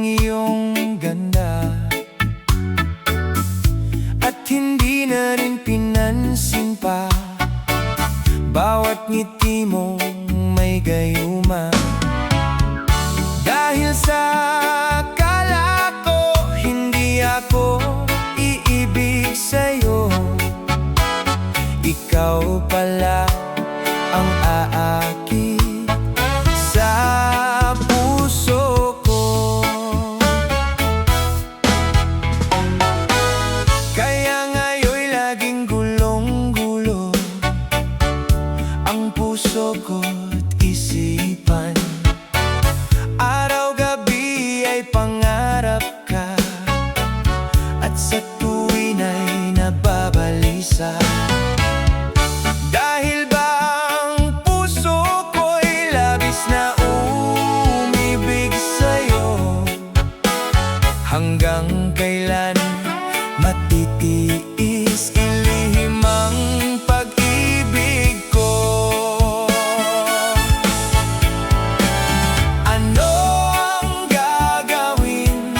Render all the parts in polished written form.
ang iyong ganda, at hindi na rin pinansin pa bawat ngiti mong may gayuma. Dahil sa akala ko hindi ako iibig sa'yo, ikaw pala ang aakit sa puso ko. Kaya ngayon'y laging gulong-gulo ang puso ko't isipan. Araw-gabi ay pangarap ka, at sa tuwin ay nababalisa. Dahil ba ang puso ko'y labis na umibig sa'yo, hanggang kailan matitiis ilihim ang pag-ibig ko? Ano ang gagawin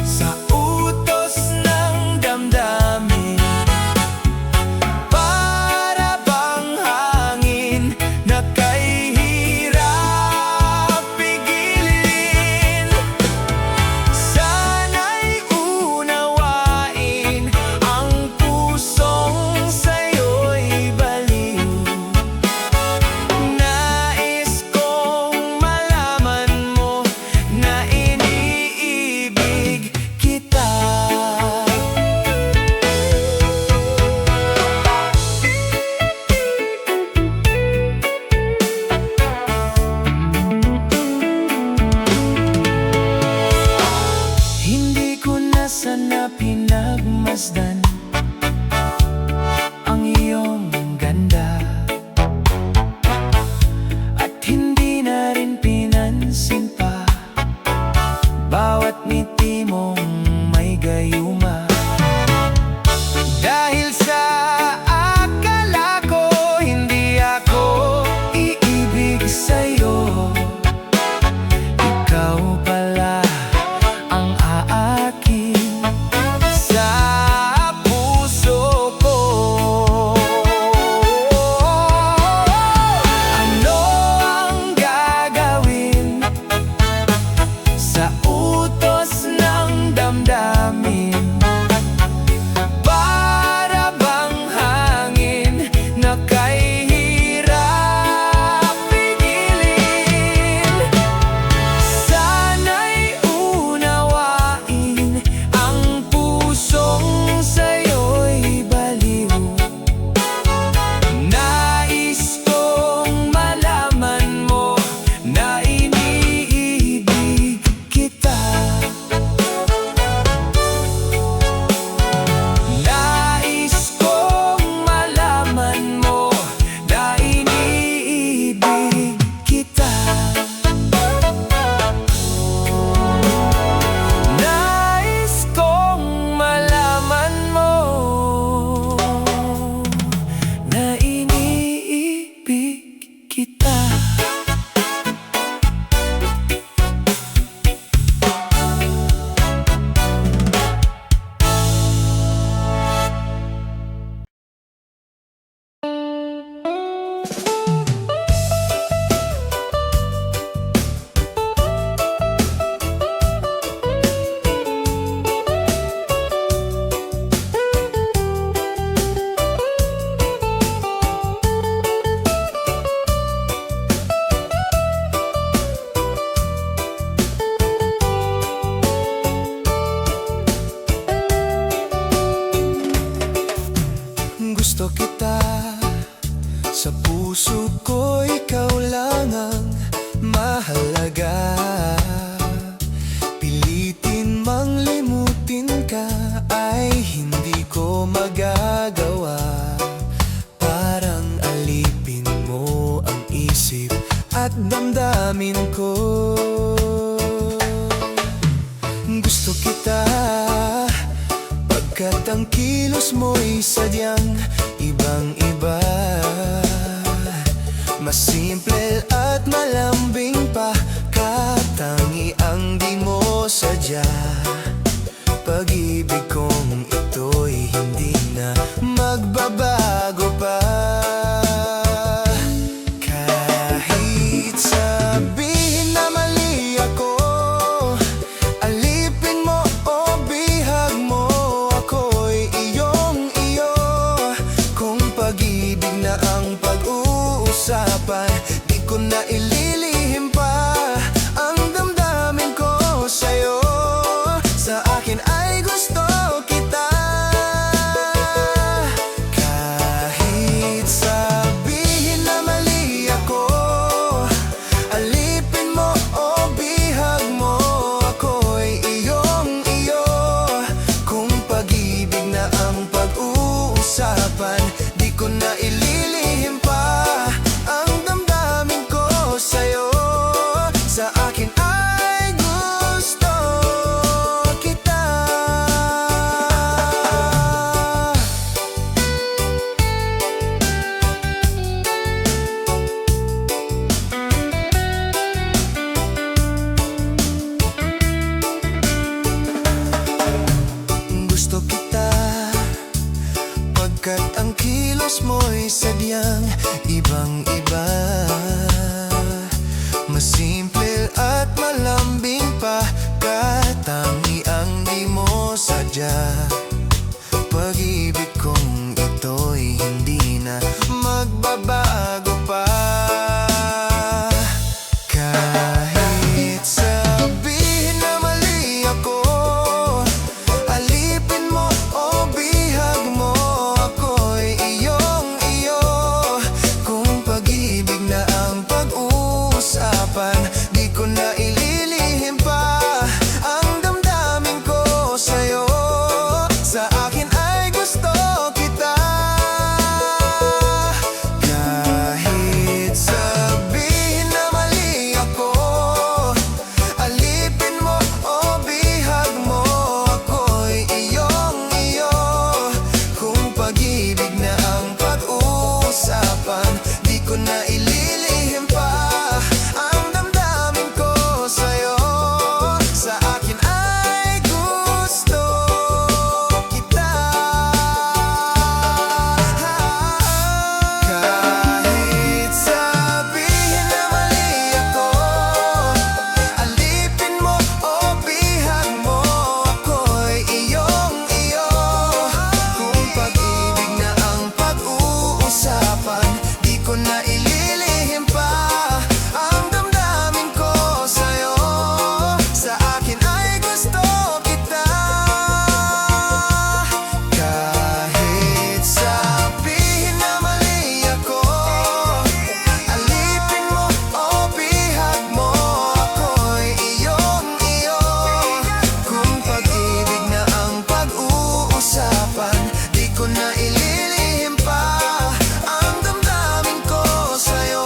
sa utos ng damdamin? Para bang hangin na kahirap pigilin? Sana'y unawain ang pusong sa'yo'y baliw. Nais kong malaman mo na iniibig kita. Hindi ko na sana pinagmasdan ang iyong ganda, at hindi na rin pinansin pa bawat ngiti mong may gayuma. Dahil sa akala ko hindi ako iibig sa'yo, ikaw pala ang aakit sa puso ko. Ano ang gagawin sa utos ng damdamin? Para bang hangin na kahirap pigilin? Sana'y unawain ang pusong sa'yo'y baliw. Nais kong malaman mo na iniibig kita. Nais kong malaman mo na iniibig kita. Nais kong malaman mo na iniibig kita. Gusto kita, sa puso ko ikaw lang ang mahalaga. Pilitin mang limutin ka ay hindi ko magagawa. Parang alipin mo ang isip at damdamin ko. Gusto kita pagkat ang kilos mo'y sadyang ibang-iba. Mas simple at malambing pa tangi ang di mo sadya. Pag-ibig kong ito'y hindi na magbabago pa. Kahit sabihin na mali ako, alipin mo o bihag mo, ako'y iyong-iyo. Kung pag-ibig na ang pag-uusapan, di ko na ililihim pa ang damdamin ko sa'yo. Sa akin ay gusto kita. Kahit sabihin na mali ako, alipin mo o bihag mo, ako'y iyong-iyo. Kung pag-ibig na ang pag-uusapan, di ko na ililihim pa ang damdamin ko sa'yo. Sa akin ay gusto kita. Gusto kita pagkat ang kilos mo'y sadyang ibang-iba. Masimple at malambing pa, katangi ang di mo sadya. Pag-ibig kong ito'y hindi na magbabago pa. Kahit sabihin na mali ako, alipin mo o bihag mo, ako'y iyong-iyo. Kung pag-ibig na ang pag-uusapan, di ko na ililihim pa ang damdamin ko sa'yo. Sa akin ay gusto kita. Kahit sabihin na mali ako, alipin mo o bihag mo, ako'y iyong-iyo. Kung pag-ibig na ang pag-uusapan, di ko na ililihim pa ang damdamin ko sa'yo. Sa akin ay gusto kita. Kahit sabihin na mali ako, alipin mo o bihag mo, ako'y iyong-iyo. Kung pag-ibig na ang pag-uusapan, di ko na ililihim pa ang damdamin ko sa'yo. Sa akin ay gusto kita. Kahit sabihin na mali ako, alipin mo o bihag mo, ako'y iyong-iyo. Kung pag-ibig na ang pag-uusapan, di ko na ililihim pa ang damdamin ko sa'yo.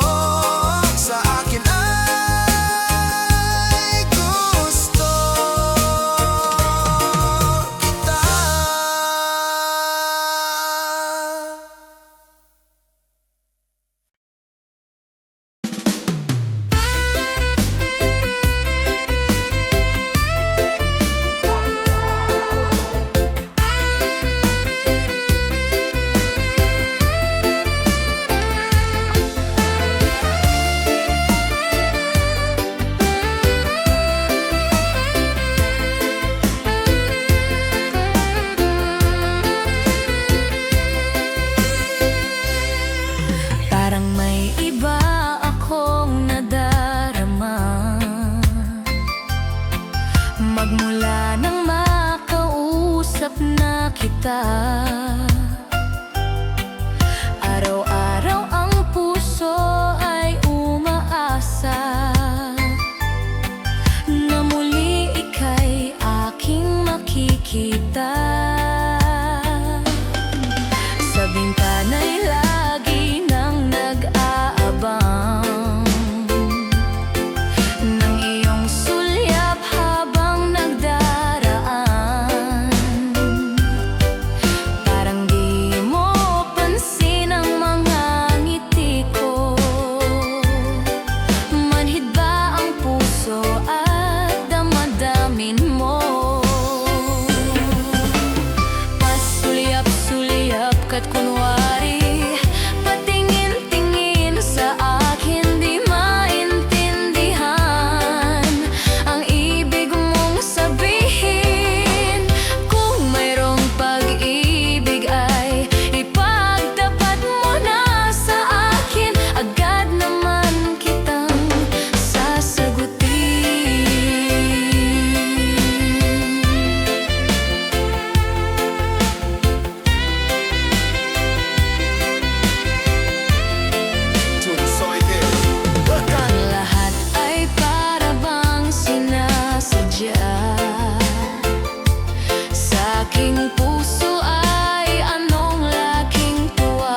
Sa akin ay gusto kita. Parang may iba akong nadarama magmula nang makausap na kita. Araw-araw ang puso ay umaasa na muli ika'y aking makikita. Sa bintana'y lagi nang nag-aabang ng iyong sulyap habang nagdaraan. Parang di mo pansin ang mga aking puso ay anong laking tuwa.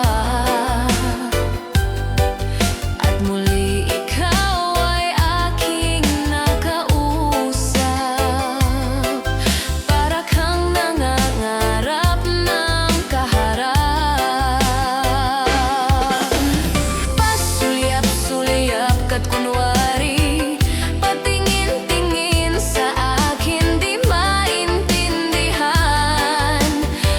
At muli ikaw ay aking nakausap. Para kang nangangarap ng kaharap. Pasulyap-sulyap ka't kunwari, patingin-tingin sa akin, di maintindihan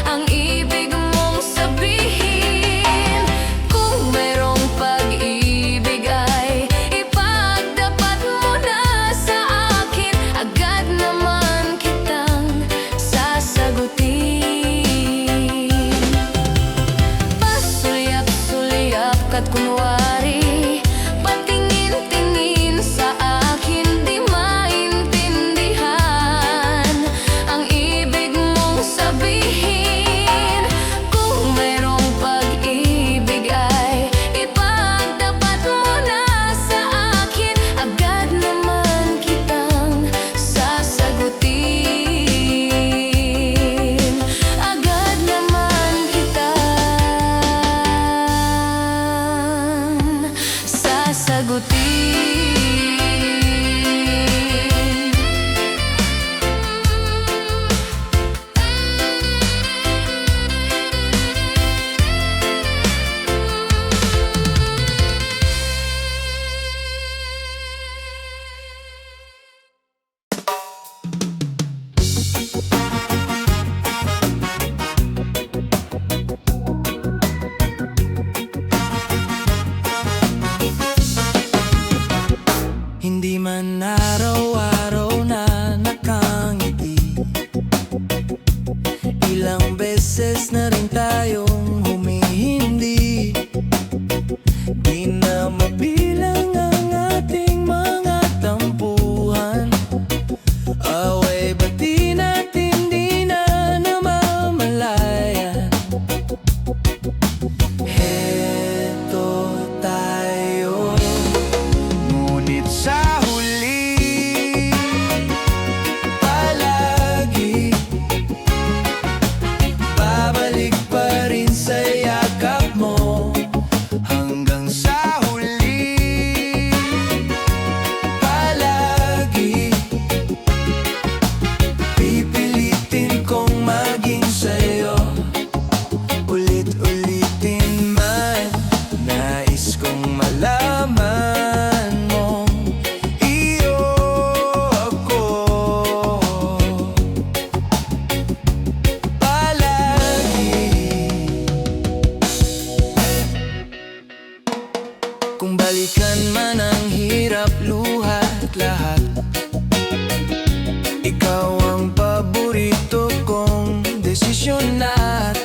ang ibig mong sabihin. Kung mayroong pag-ibig ay ipagdapat mo na sa akin, agad naman kitang sasagutin. Pasulyap-sulyap ka't kunwari, patingin-tingin sa akin, di maintindihan ang ibig mong sabihin. Kung mayroong pag-ibig ay ipagdapat mo na sa akin, agad naman kitang sasagutin. Agad naman kitang sasagutin. Hindi man araw-araw na nakangiti, ilang beses na rin tayong humihindi. Di na mabilang ang ating mga tampuhan, away bati natin di na namamalayan. Heto tayo, ngunit sa huli palagi babalik pa rin sa yakap mo. Hanggang sa huli palagi pipilitin kong maging sa'yo. Ulit-ulitin man, nais kong malaman mong iyo ako. Palagi kung balikan man ang hirap, luha't lahat, ikaw ang paborito kong desisyon. At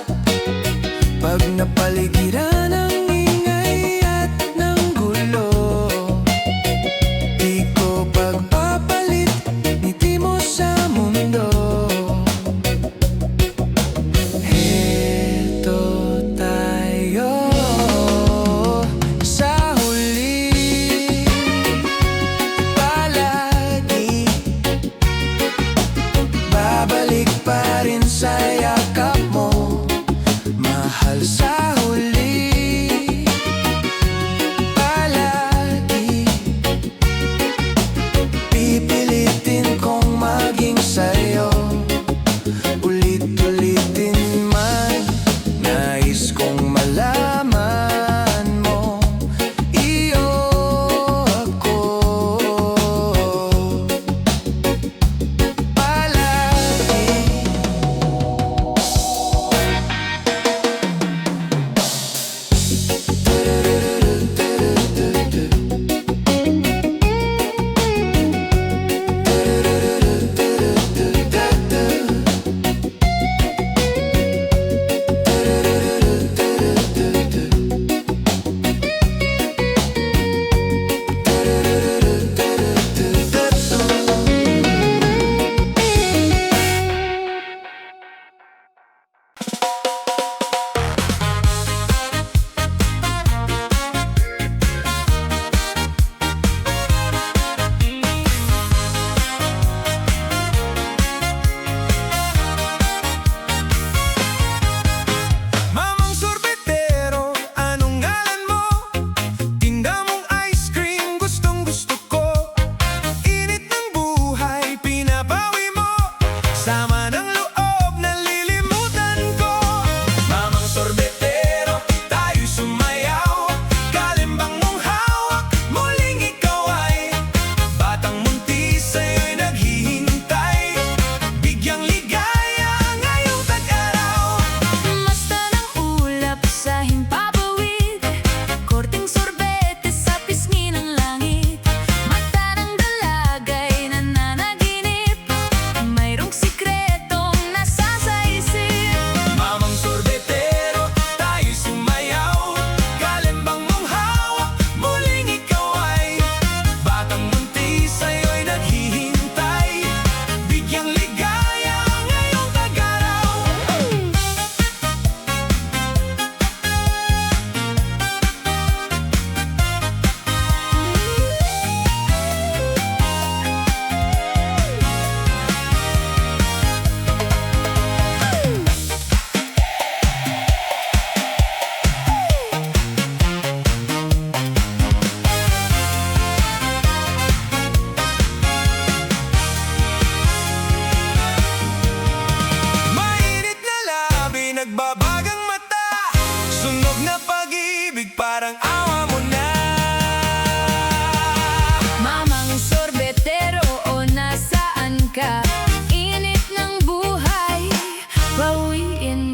pag napaligiran ng ingay at ng gulo, di ko pagpapalit ngiti mo sa mundo. Heto tayo sa huli palagi babalik pa rin sa yakap mo. Mahal, sa huli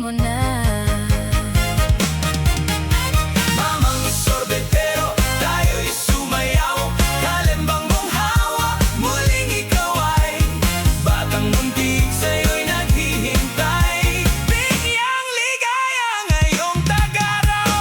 mo na. Mamang sorbetero, tayo'y sumayaw. Kalimbang mong hawak, muling ikaw ay batang muntik, sa'yo'y naghihintay. Bigyang ligaya ngayong tagaraw.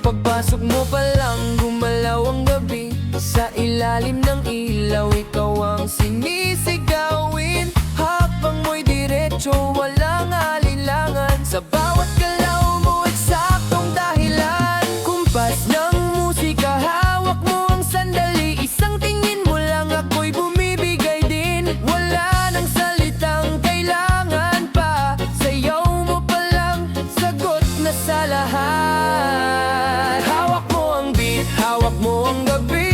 Pagpasok mo pa lang, gumalaw ang gabi. Sa ilalim ng ilaw, ikaw ang sinisigawin. Habang mo'y diretso, walang alinlangan. Sa bawat galaw mo, eksaktong dahilan. Kumpas ng musika, hawak mo ang sandali. Isang tingin mo lang, ako'y bumibigay din. Wala nang salitang kailangan pa. Sayaw mo pa lang, sagot na sa lahat. Hawak mo ang beat, hawak mo ang gabi.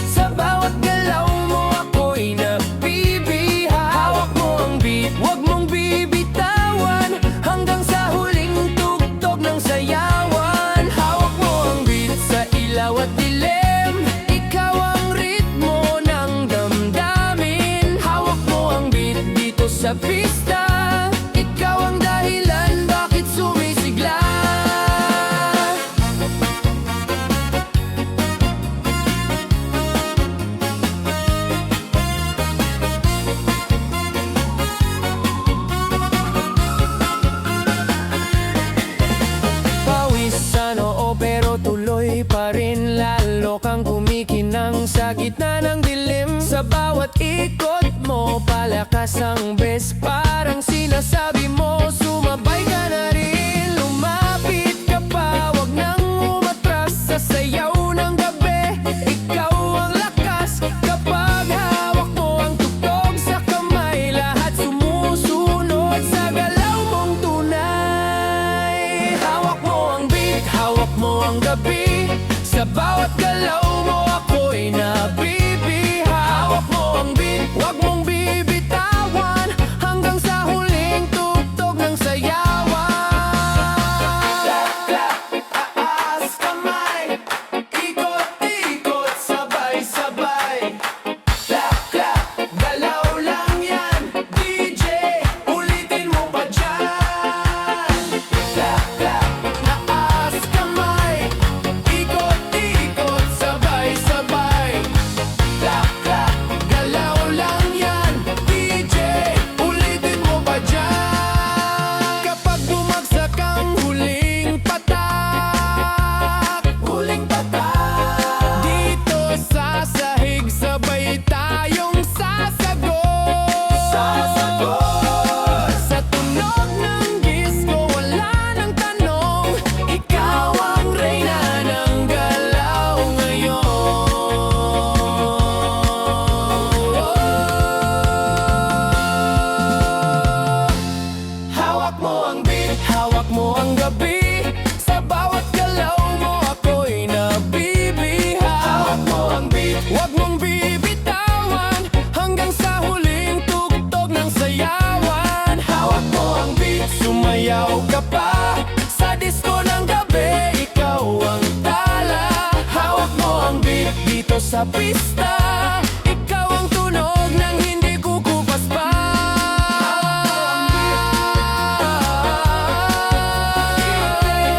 Sa bawat galaw mo, ako'y nabibiha. Hawak mo ang beat, wag mong bibitawan. Hanggang sa huling tugtog ng sayawan. Hawak mo ang beat sa ilaw at dilim. Ikaw ang ritmo ng damdamin. Hawak mo ang beat dito sa pista. Ikaw ang dahilan bakit sumisigla. Pawis sa noo pero tuloy pa rin. Lalo kang kumikinang sa gitna ng dilim. Sa bawat ikot mo, palakas ang bes. Parang sinasabi mo, sumabay ka na rin. Lumapit ka pa, wag nang umatras. Sa sayaw ng gabi, ikaw ang lakas. Kapag hawak mo ang tugtog sa kamay, lahat sumusunod sa galaw mong tunay. Hawak mo ang beat, hawak mo ang gabi. Sa bawat galaw mo, ako'y nabibiha. Hawak mo ang beat, wag mong bibitawan. Hanggang sa huling tugtog ng sayawan. Clap, clap, itaas kamay. Ikot-ikot, sabay-sabay. Clap, clap, galaw lang yan. DJ, ulitin mo pa dyan. Clap, clap, taas kamay. Ikot-ikot, sabay-sabay. Clap, clap, galaw lang yan. DJ, ulitin mo pa dyan. Kapag bumagsak ang huling patak, dito sa sahig, sabay tayong sasagot. Sa tunog ng disco, wala nang tanong. Ikaw ang reyna ng galaw ngayon. Hawak mo ang beat, hawak mo ang gabi. Sa bawat galaw mo, ako'y nabibiha. Hawak mo ang beat, wag mong bibitawan. Hanggang sa huling tugtog ng sayawan. Hawak mo ang beat, sumayaw ka pa. Sa disco ng gabi, ikaw ang tala. Hawak mo ang beat dito sa pista. Ikaw ang tunog ng hindi kukupas pa.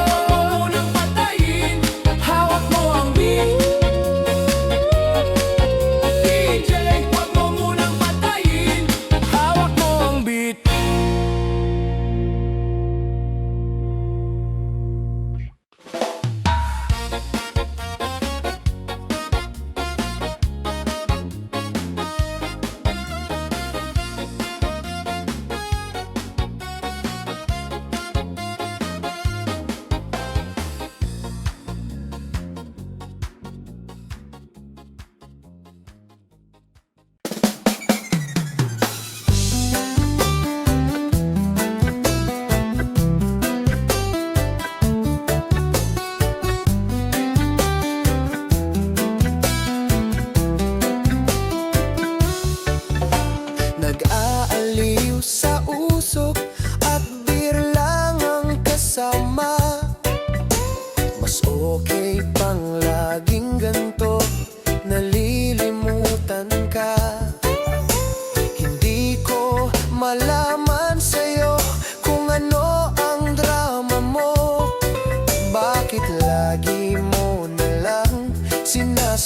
Huwag mo munang patayin. Hawak mo ang beat. DJ, huwag mo munang patayin. Hawak mo ang beat.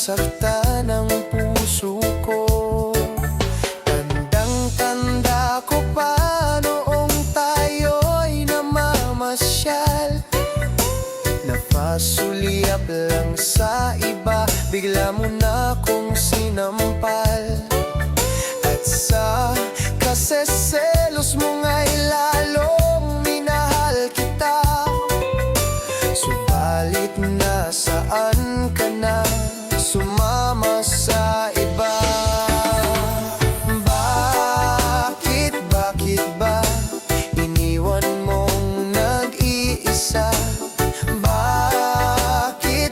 nasaktan ang puso ko. Tandang-tanda ko pa noong tayo'y namamasyal. Napasulyap lang sa iba, bigla mo na kong sinampal. At sa kaseselos mo nga'y lalong minahal kita. Subalit nasaan ka na, sumama sa iba? Bakit ba iniwan mong nag-iisa? Bakit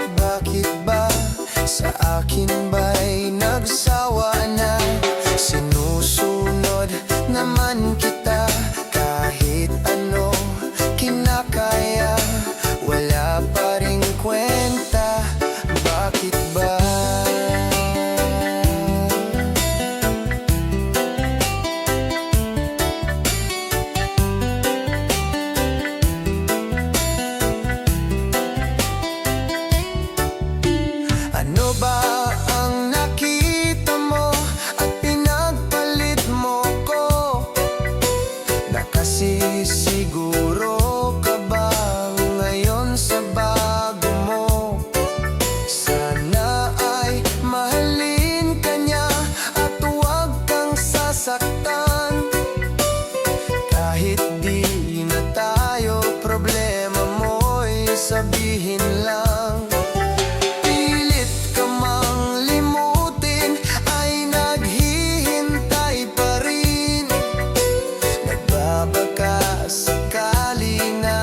ba sa akin ba'y nagsawa na? Sinusunod naman kita kahit ano kinakaya, wala pa ring kwenta. Bakit ba? Ano ba ang nakita mo at pinagpalit mo ko? Nakasisiguro ka ba ngayon sa bago mo? Sana ay mahalin ka niya at huwag kang sasaktan. Kahit di na tayo, problema mo'y sabihin lang. Pilit ka mang limutin, ay naghihintay pa rin. Nagbabaka sakali na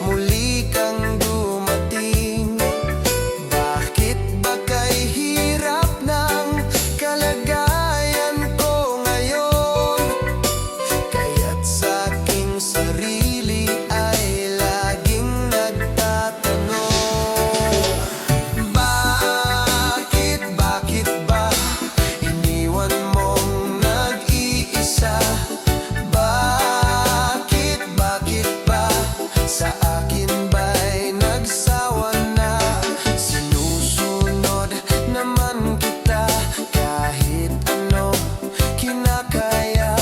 muli kang dumating. Bakit ba kay hirap ng kalagayan ko ngayon? Kaya't sa aking sarili ay laging nagtatanong. Bakit ba iniwan mong nag-iisa? Bakit ba sa akin ba'y nagsawa na? Sinusunod naman kita kahit ano kinakaya,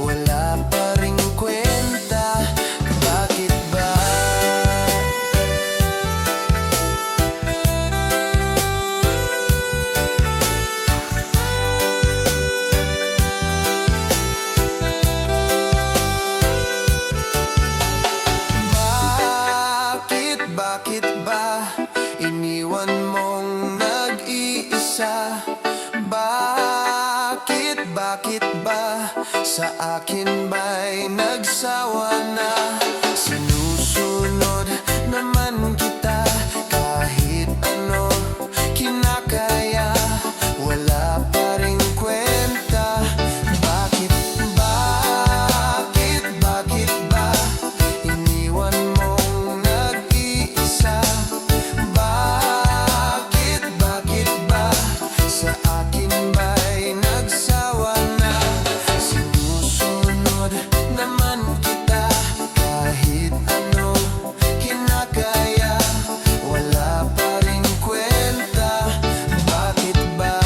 wala pa ring kwenta. Bakit ba? Bakit ba iniwan mong nag-iisa? Bakit ba sa akin ba'y nagsawa na? Sinusunod naman kita kahit ano kinakaya, wala pa ring kwenta. Bakit ba iniwan mong nag-iisa? Bakit ba sa akin ba'y nagsawa na? Sinusunod naman kita kahit ano kinakaya, wala pa ring kwenta. Bakit ba?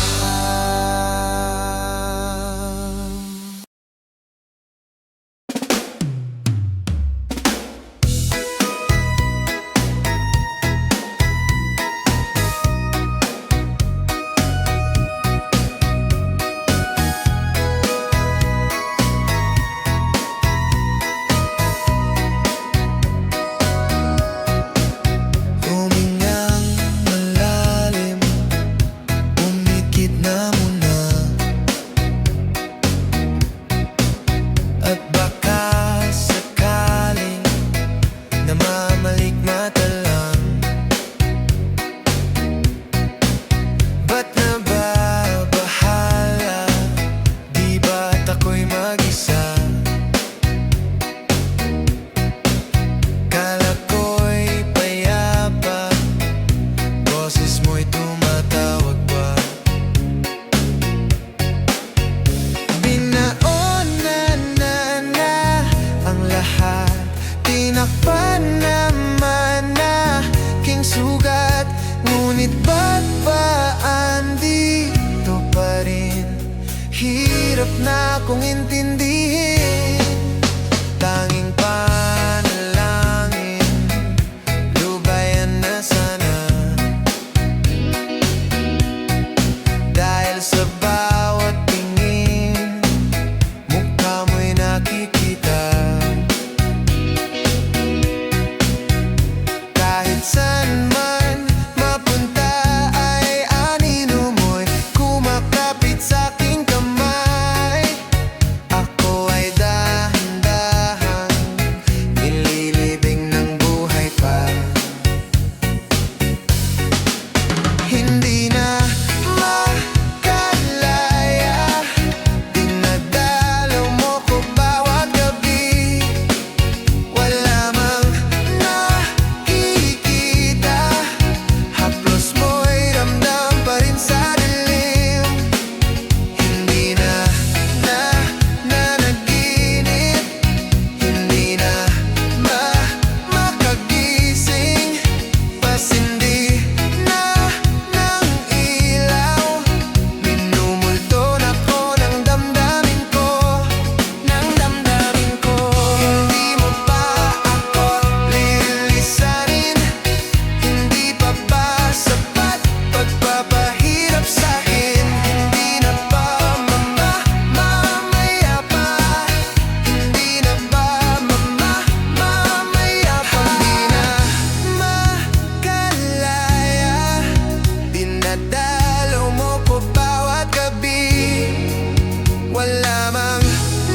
Humingang malalim, umikit na muna. At baka sakaling namamalikmata lang. Ba't nababahala? Di ba't ako'y mag-isa? Kala ko'y payapa, boses mo'y tumatawag pa. Binaonan na ang lahat, tinakpan naman na king sugat. Ngunit ba't ba na akong intindihin. Tanging panalangin, lubayan na sana. Dahil sa bawat tingin, mukha mo'y nakikita. Kahit saan man mapunta ay anino mo'y kumakapit sa aking kamay. Ako ay dahan-dahan nililibing ng buhay pa. Hindi na makalaya, dinadalaw mo ko bawat gabi. Wala mang nakikita, haplos mo'y ramdam pa rin sa dilim. Hindi na nanaginip, hindi na makagising. Pasindi na ng ilaw, minumulto na ko ng damdamin ko. Hindi mo pa ako lilisanin, hindi pa ba sapat pagpapahirap sa'kin? Hindi na ba mamamaya pa? Hindi na ba mamamaya pa? Hindi na makalaya, dinadalaw mo ko bawat gabi. Wala mang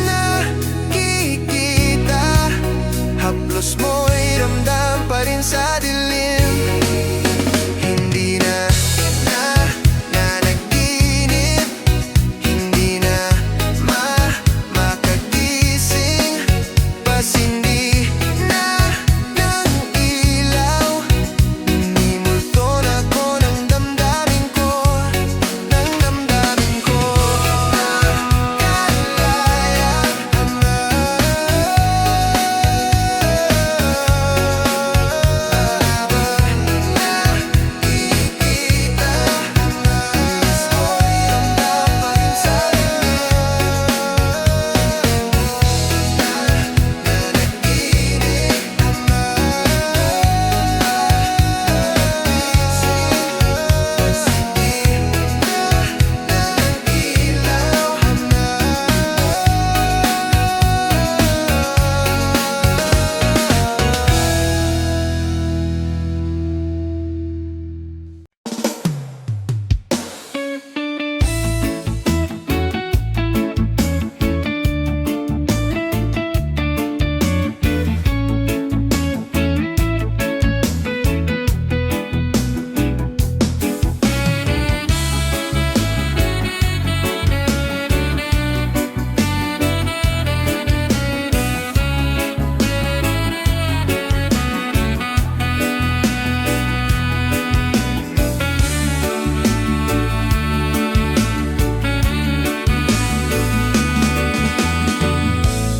nakikita, haplos mo'y ramdam pa rin sa dilim. Hindi na nanaginip, hindi na makagising. Pasindi na ng ilaw, minimulto na ko ng damdamin ko. Nakalaya na nakikita, haplos mo'y ramdam pa rin sa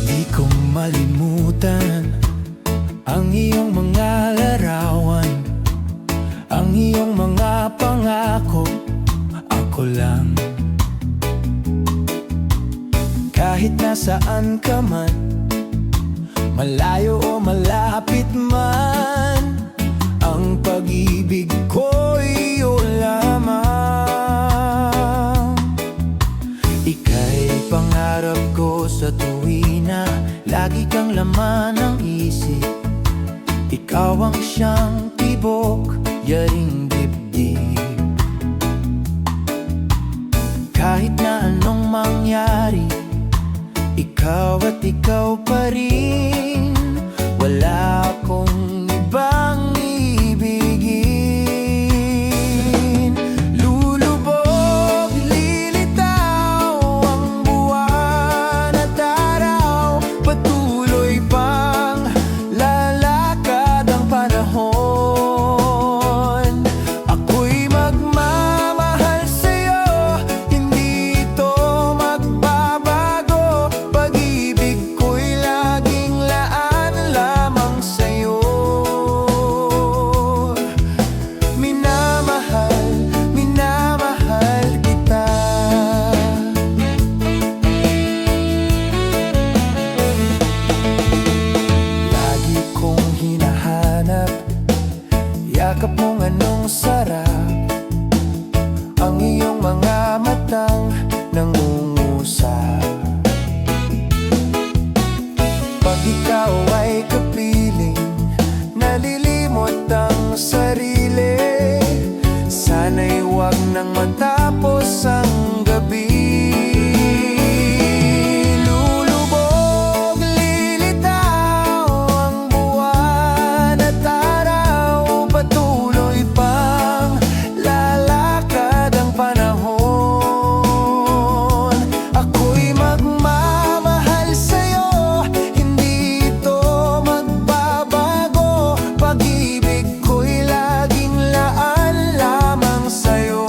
Di ko malimutan ang iyong mga larawan, ang iyong mga pangako. Ako lang, kahit nasaan ka man, malayo o malapit man, ang pag-ibig ko'y iyo lamang. Ika'y pangarap ko sa tuwina, lagi kang laman ng isip. Ikaw ang siyang tibok, yaring dibdib. Kahit na anong mangyari, ikaw at ikaw pa rin. Wala akong ibang ibigin. Lulubog, lilitaw ang buwan at araw, patuloy pang lalakad ang panahon. Ako'y magmamahal sa'yo, hindi ito magbabago. Pag-ibig ko'y laging laan may kapiling, nalilimot ang sarili. Sana'y wag nang matapos ang gabi. Lulubog, lilitaw ang buwan at araw, patuloy pang lalakad ang panahon. Ako'y magmamahal sa'yo, hindi ito magbabago. Pag-ibig ko'y laging laan lamang sa'yo.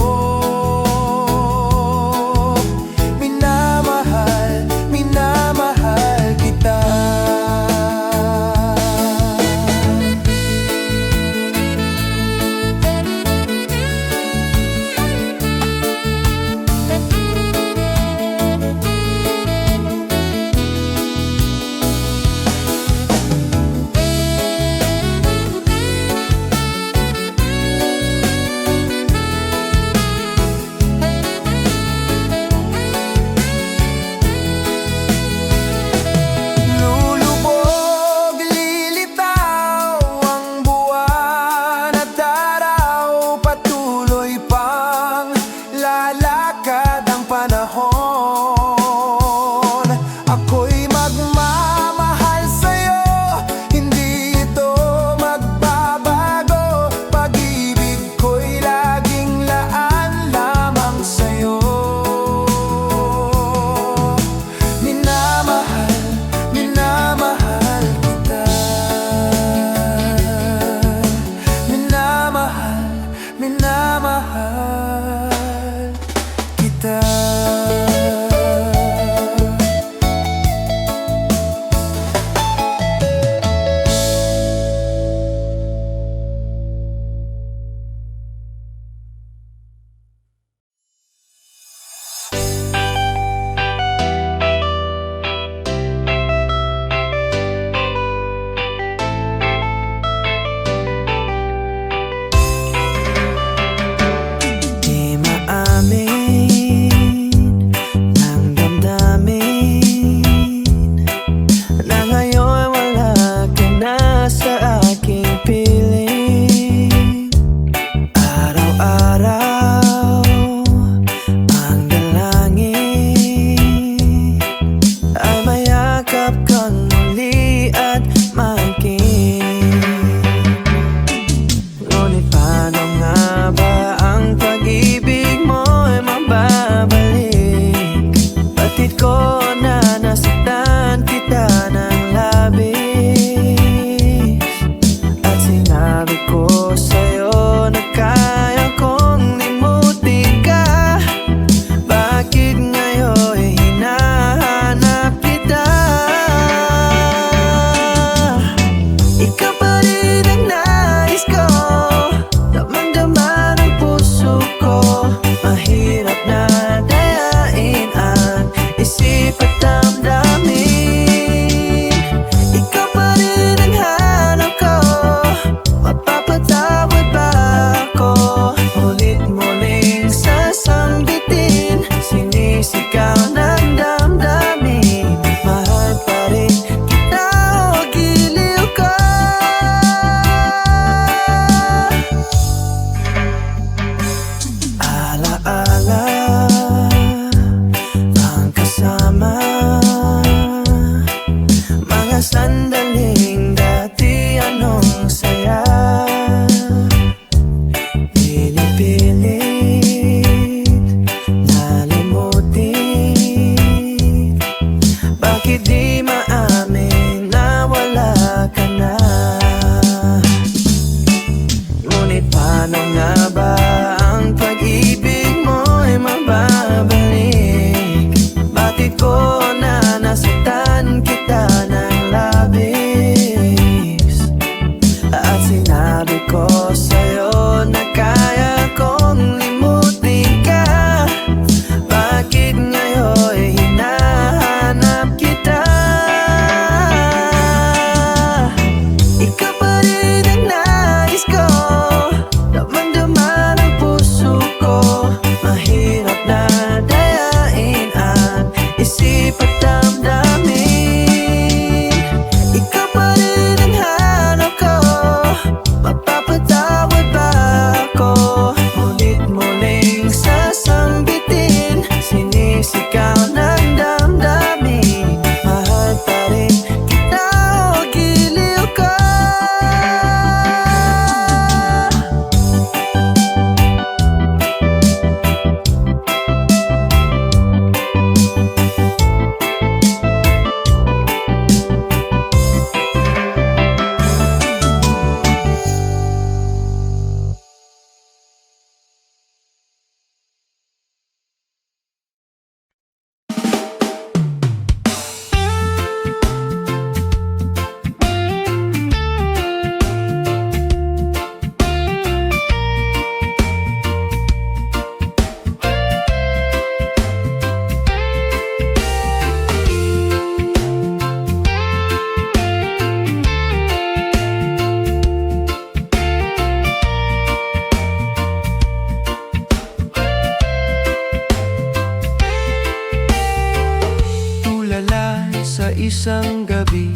isang gabi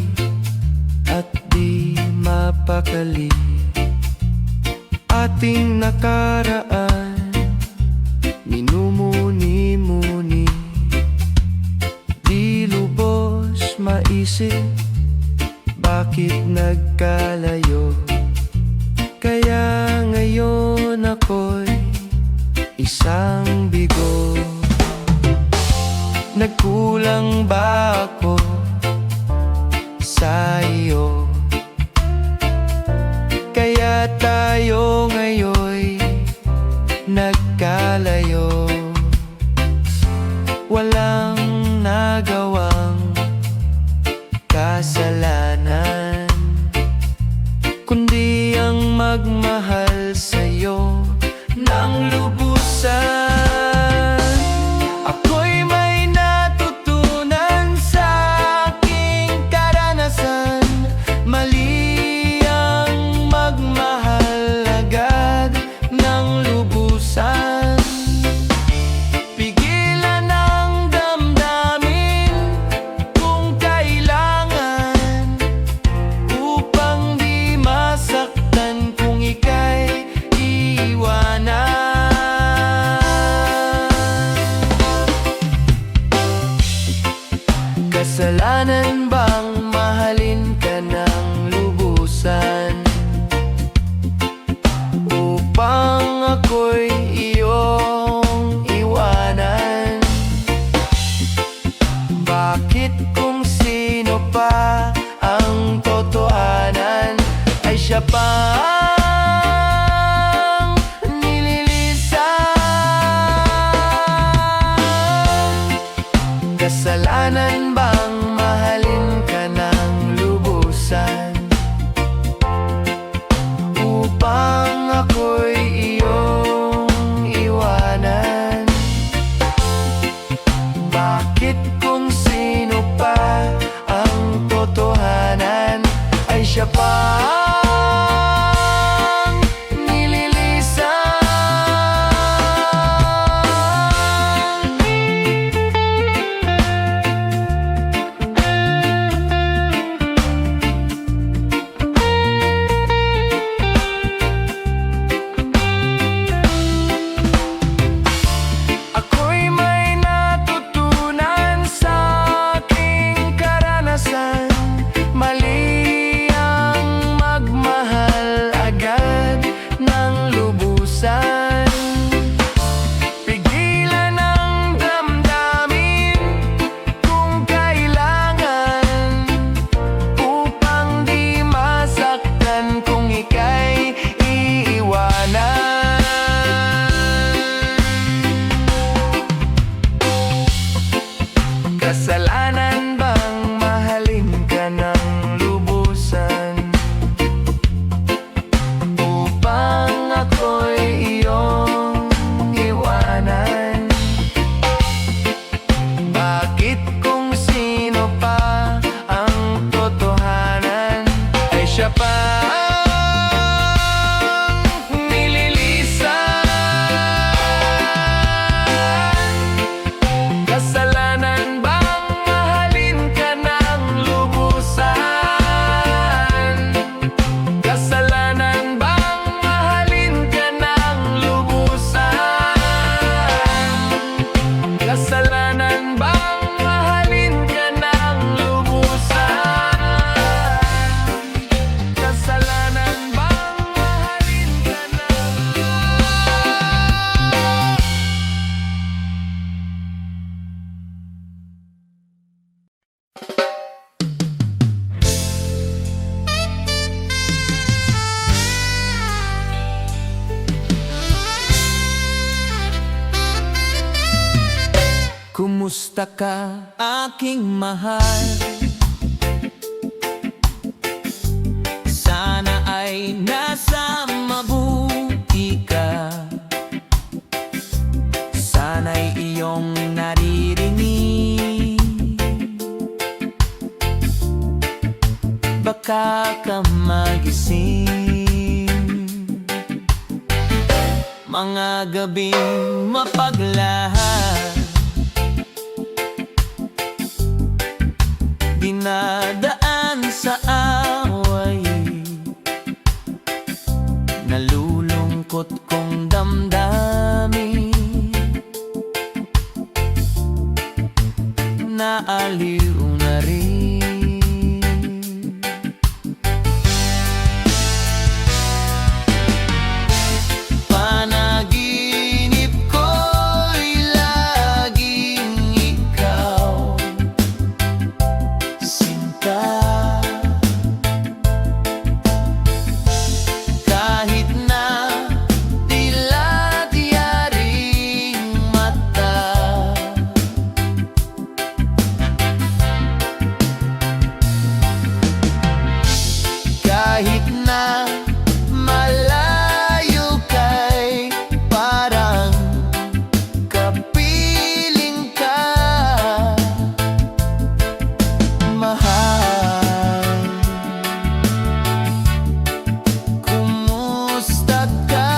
at di mapakali. Ating nakaraan, minumuni-muni, di lubos maisip bakit nagkalayo. Kaya ngayon ako'y isang bigo. Nagkulang ba ako sa iyo? Kaya tayo ngayon'y nagkalayo. Walang nagawang kasalanan, kundi ang magmahal sa'yo ng lubusan. Ako'y may natutunan sa aking karanasan. Mali ang magmahal agad ng lubusan. Pigilan ang damdamin kung kailangan, upang di masaktan kung ika'y iwanan. Kasalanan bang mahalin ka ng lubusan, upang ako'y iyong iwanan? Bakit kung sino pa ang totohanan ay siya pa ang nililisan? Kasalanan bang mahalin ka ng lubusan, upang ako'y iyong iwanan? Bakit kung sino pa ang totohanan ay siya pa ang nililisan? Ako'y may natutunan sa aking karanasan. Mali ang magmahal agad ng lubusan. Pigilan ang damdamin kung kailangan, upang di masaktan kung ika'y iiwanan. Kasalanan bang mahalin ka ng lubusan, upang ako'y iyong iwanan? Bakit kung sino pa ang totohanan ay siya pa ang nililisan? Kasalanan bang mahalin ka ng lubusan? Kasalanan bang mahalin ka ng lubusan? Kasalanan bang mahalin ka ng lubusan? Kasalanan bang mahalin ka Kumusta ka, aking mahal? Sana ay nasa mabuti ka. Sana'y iyong naririnig, baka ka magising. Mga gabing mapaglahat, dinadaan sa away, nalulungkot kong damdamin, naaliw na rin. Panaginip ko'y laging ikaw, sinta. Kahit na dilat yaring mata, kahit na malayo kay parang kapiling ka, mahal. Kumusta ka?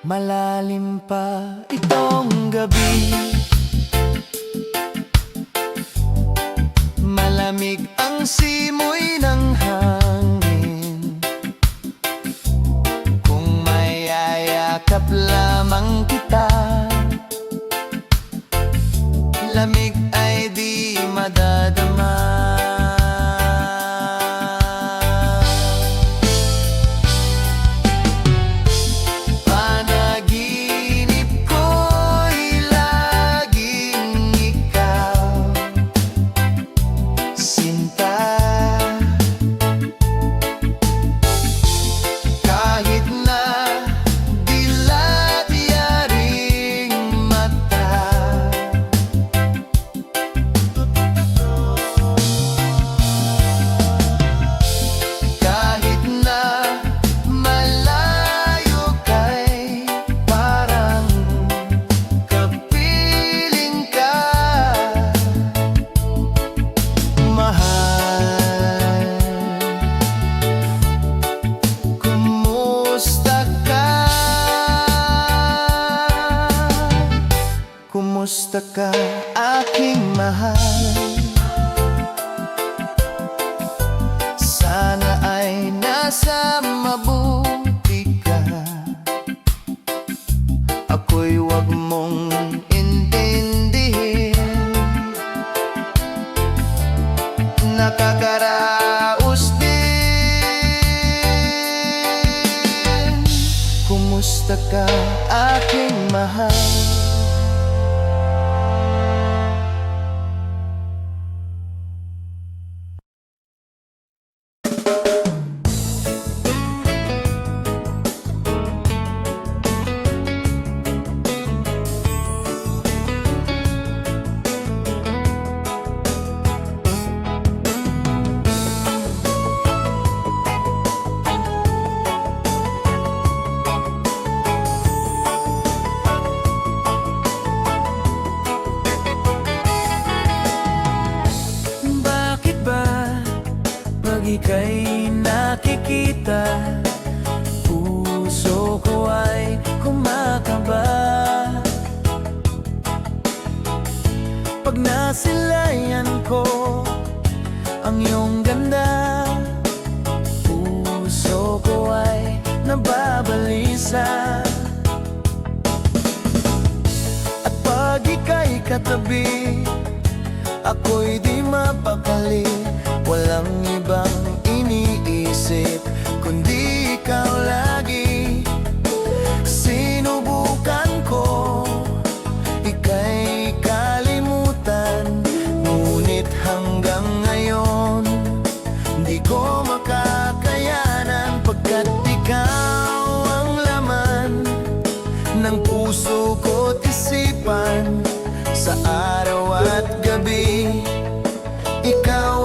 Malalim pa itong gabi, malamig ang simoy ng hangin. Kung mayayakap lamang kita, lamig ay di madadama. Panaginip ko'y laging ikaw, sinta. Kahit na dilat yaring mata, kahit na malayo kay parang kapiling ka, mahal. Kumusta ka? Kumusta ka, aking mahal? Sana ay nasa mabuti ka. Ako'y wag mong intindihin, nakakaraos din. Kumusta ka, aking mahal? Bakit ba pag ika'y nakikita, puso ko ay kumakaba? Pag nasilayan ko ang iyong ganda, puso ko ay nababalisa. At pag ika'y katabi, ako'y di mapakali, walang ibang iniisip kundi ikaw lagi. Sinubukan ko ika'y kalimutan, ngunit hanggang ngayon di ko makakayanan, pagkat ikaw ang laman ng puso ko't isipan. Sa araw at gabi, ikaw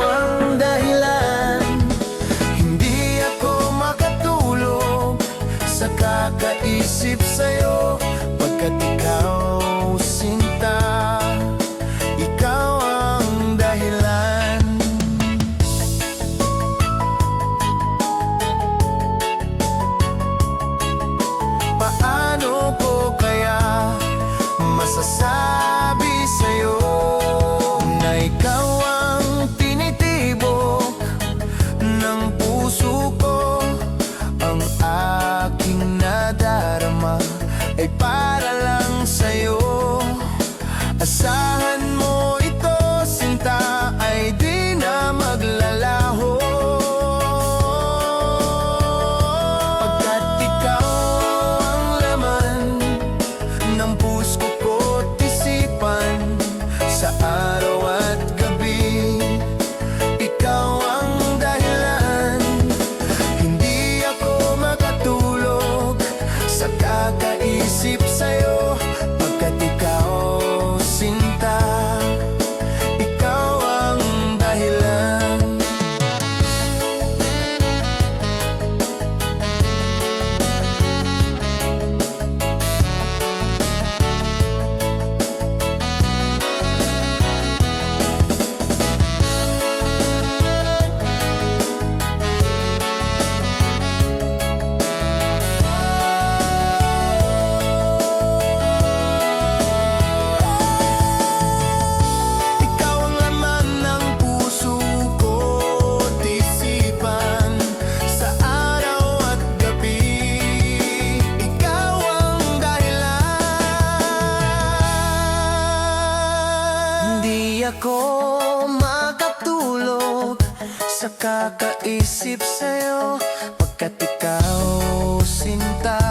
nakakaisip sa'yo pagkat ikaw, sinta,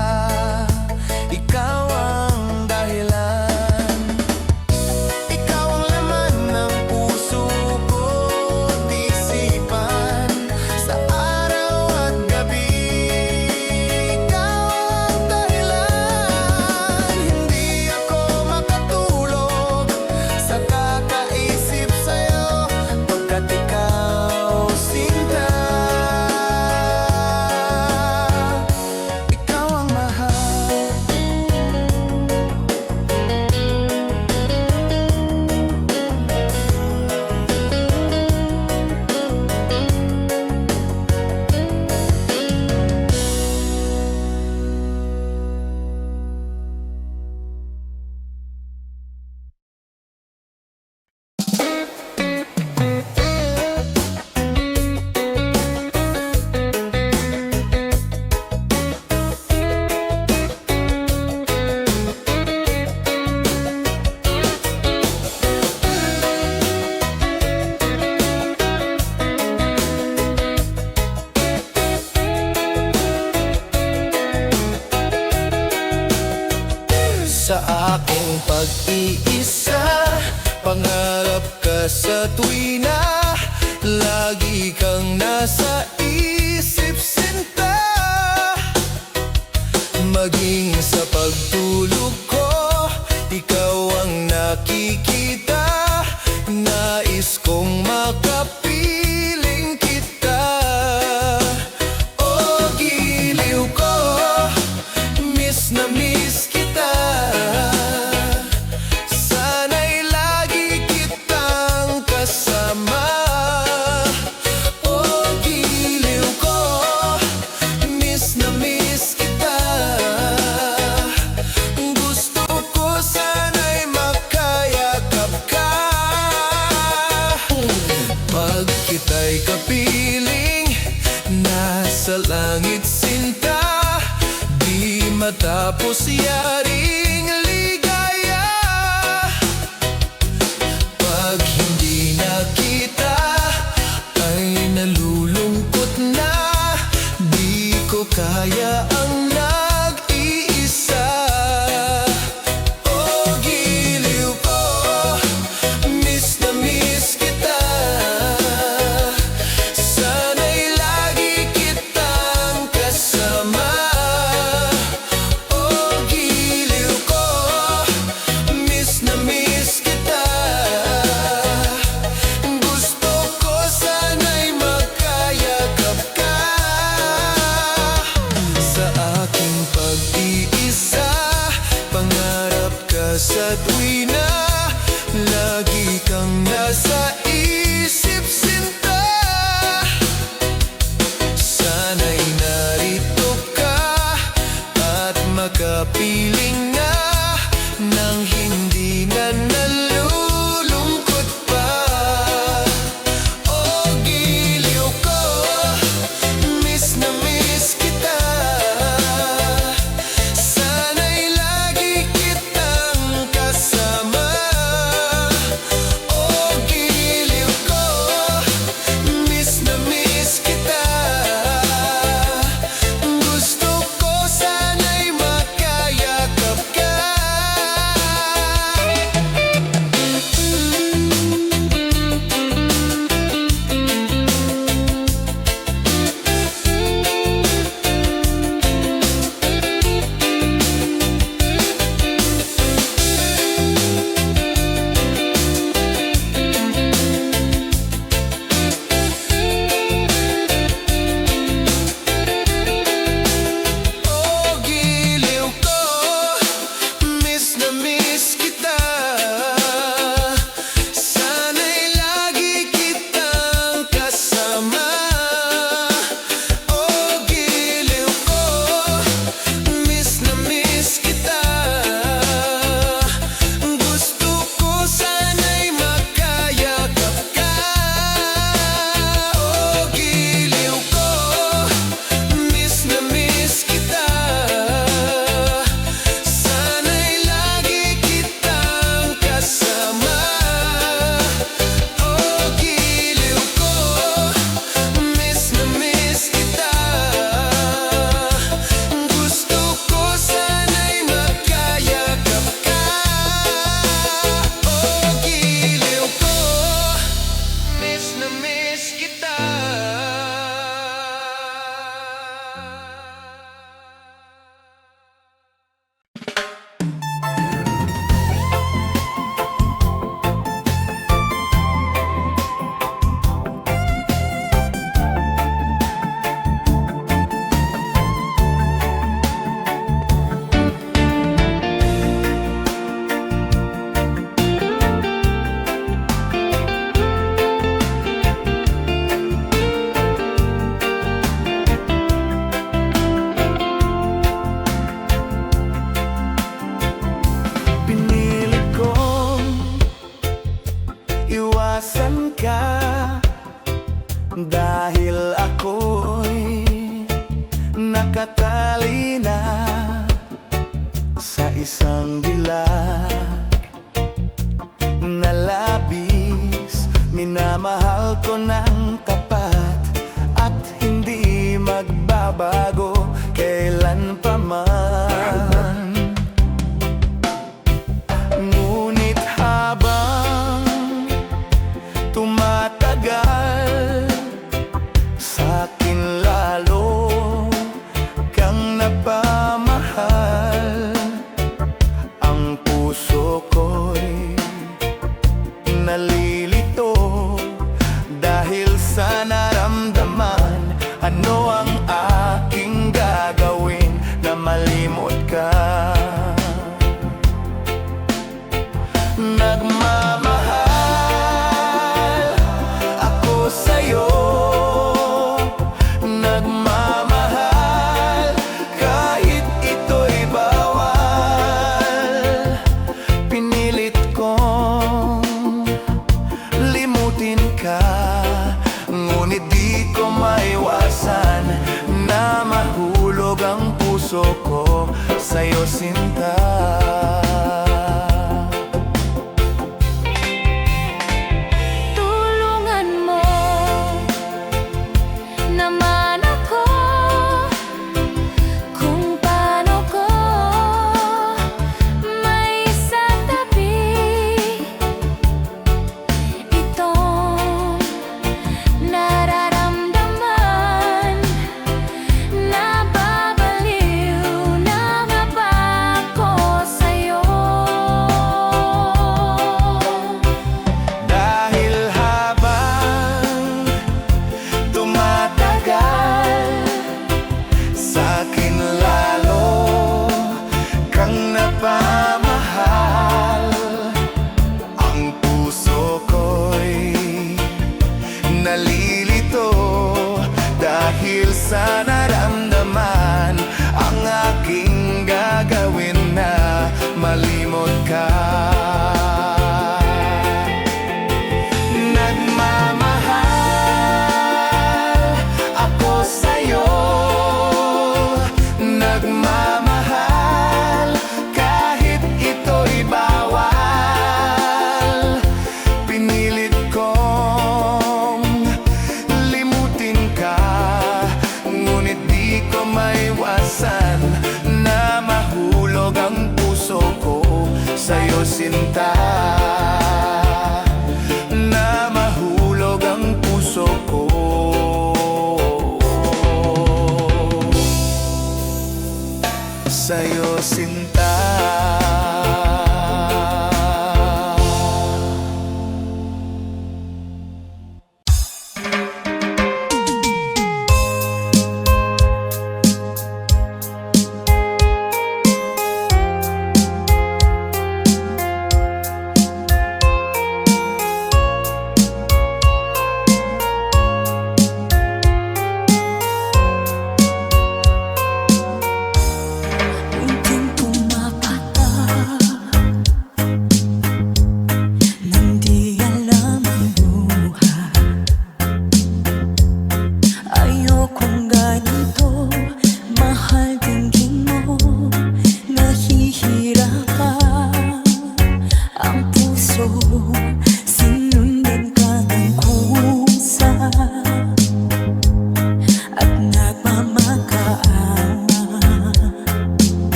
ikaw ang dahilan. Ikaw ang laman ng puso ko't isipan sa araw at gabi. Ikaw ang dahilan. Hindi ako makatulog sa kakaisip sa'yo pagkat ikaw, sinta, ikaw ang mahal. Sa aking pag-iisa, pangarap ka sa tuwina, lagi kang nasa isip, sinta. Maging sa pagtulog ko, ikaw ang nakikita. Nais kong makapiling kita. O giliw ko, miss na miss kita. Sana'y lagi kitang kasama. O giliw ko, miss na miss kita. Gusto ko sana'y makayakap ka. Pag kita'y kapiling, nasa langit, sinta, di matapos yaring ligaya. Pag hindi nakita, ay nalulungkot na. Di ko kaya ang nag-iisa. O giliw ko, miss na miss kita. Sana'y lagi kitang kasama. O giliw Dahil ako'y nakatali na sa isang dilag na labis, minamahal ko ng tapat at hindi magbabago kailan pa man. Ngunit habang tumatagal, sa'kin lalo kang napamahal. Ang puso ko'y nalilito dahil sa naramdaman. Ano ang aking gagawin na malimot ka? Nagmamahal ako sa'yo, nagmamahal kahit ito'y bawal. Pinilit kong limutin ka, ngunit di ko maiwasan na mahulog ang puso ko sa'yo, sinta. Tulungan mo naman ako kung paano ko may isatabi itong nararamdaman. Nababaliw na nga ba ako sa'yo? Dahil habang tumatagal, sa'kin lalo kang napamahal. Ang puso ko'y nalilito dahil sa naramdaman. Ang aking gagawin na malimot ka. Nagmamahal ako sa'yo, nagmamahal kahit ito'y bawal. Pinilit kong limutin ka, ngunit di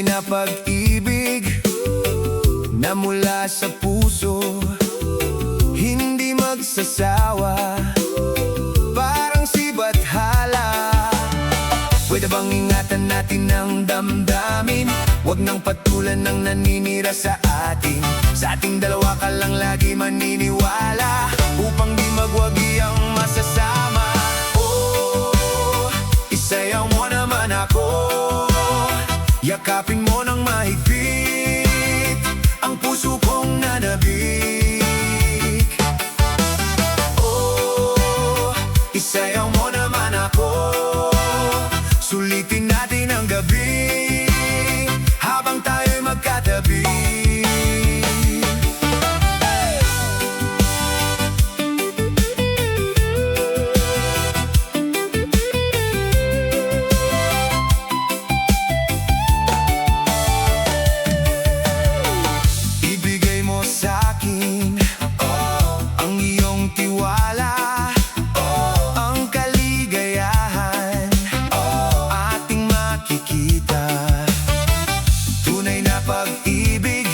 Tunay na pag-ibig na mula sa puso, hindi magsasawa, parang sibat hala. Pwede bang ingatan natin ang damdamin? Huwag nang patulan ng naninira sa atin. Sa ating dalawa ka lang lagi maniniwala, upang di magwagi ang masasama. Oh, isayaw mo naman ako, yakapin mo ng mahigpit ang puso kong nanabik. Oh, isayaw mo naman ako, sulitin natin ang gabi habang tayo'y magkatabi. Ibigay mo sa'kin ang iyong tiwala, ang kaligayahan ating makikita. Tunay na pag-ibig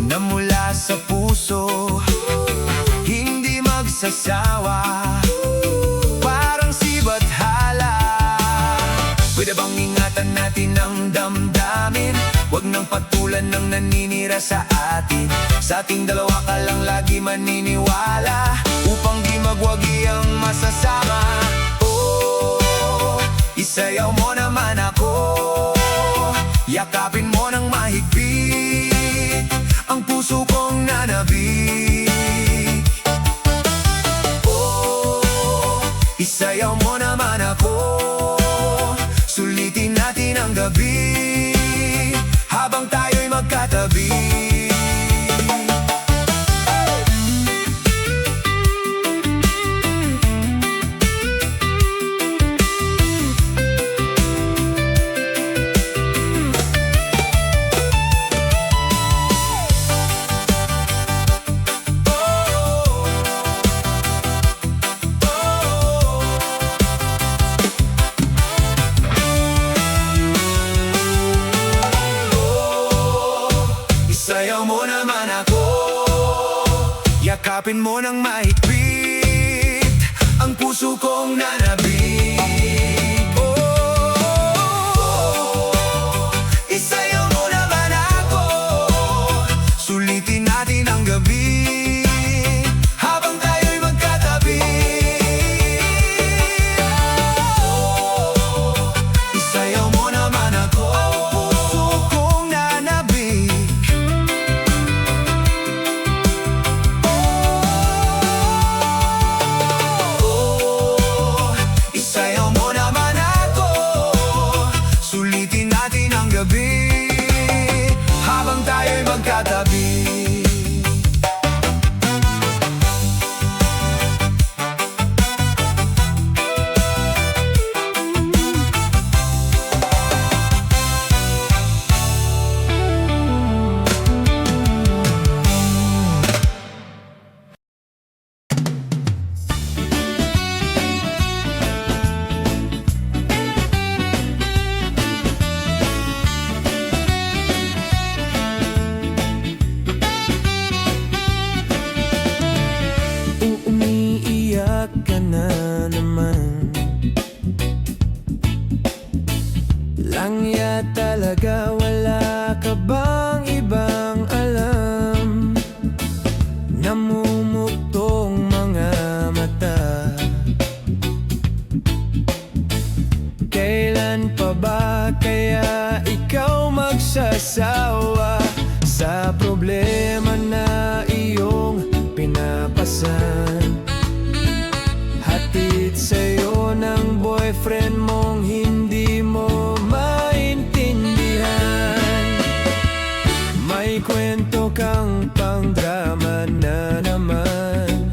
na mula sa puso, hindi magsasawa, parang sibat hala. Pwede bang ingatan natin ang damdamin? Huwag nang patulan ng naninira sa atin. Sa ating dalawa ka lang lagi maniniwala, upang di magwagi ang masasama. Oh, isayaw mo naman ako, yakapin mo ng mahigpit ang puso kong nanabik. Oh, isayaw mo naman ako, sulitin natin ang gabi habang tayo'y magkatabi. Isayaw mo naman ako, yakapin mo ng mahigpit ang puso kong nanabik. Oh, isayaw mo naman ako, sulitin natin ang gabi habang tayo'y magkatabi. Oh, isayaw mo naman ako, ang puso kong nanabik. Isayaw mo naman ako, sulitin natin ang gabi habang tayo'y magkatabi. Umiiyak ka na naman, langya talaga, wala ka bang ibang alam? Namumuktong mga mata, kailan pa ba kaya ikaw magsasawa sa problema na iyong pinapasan? Hatid sa'yo ng boyfriend mong hindi mo maintindihan. May kwento kang pang-drama na naman,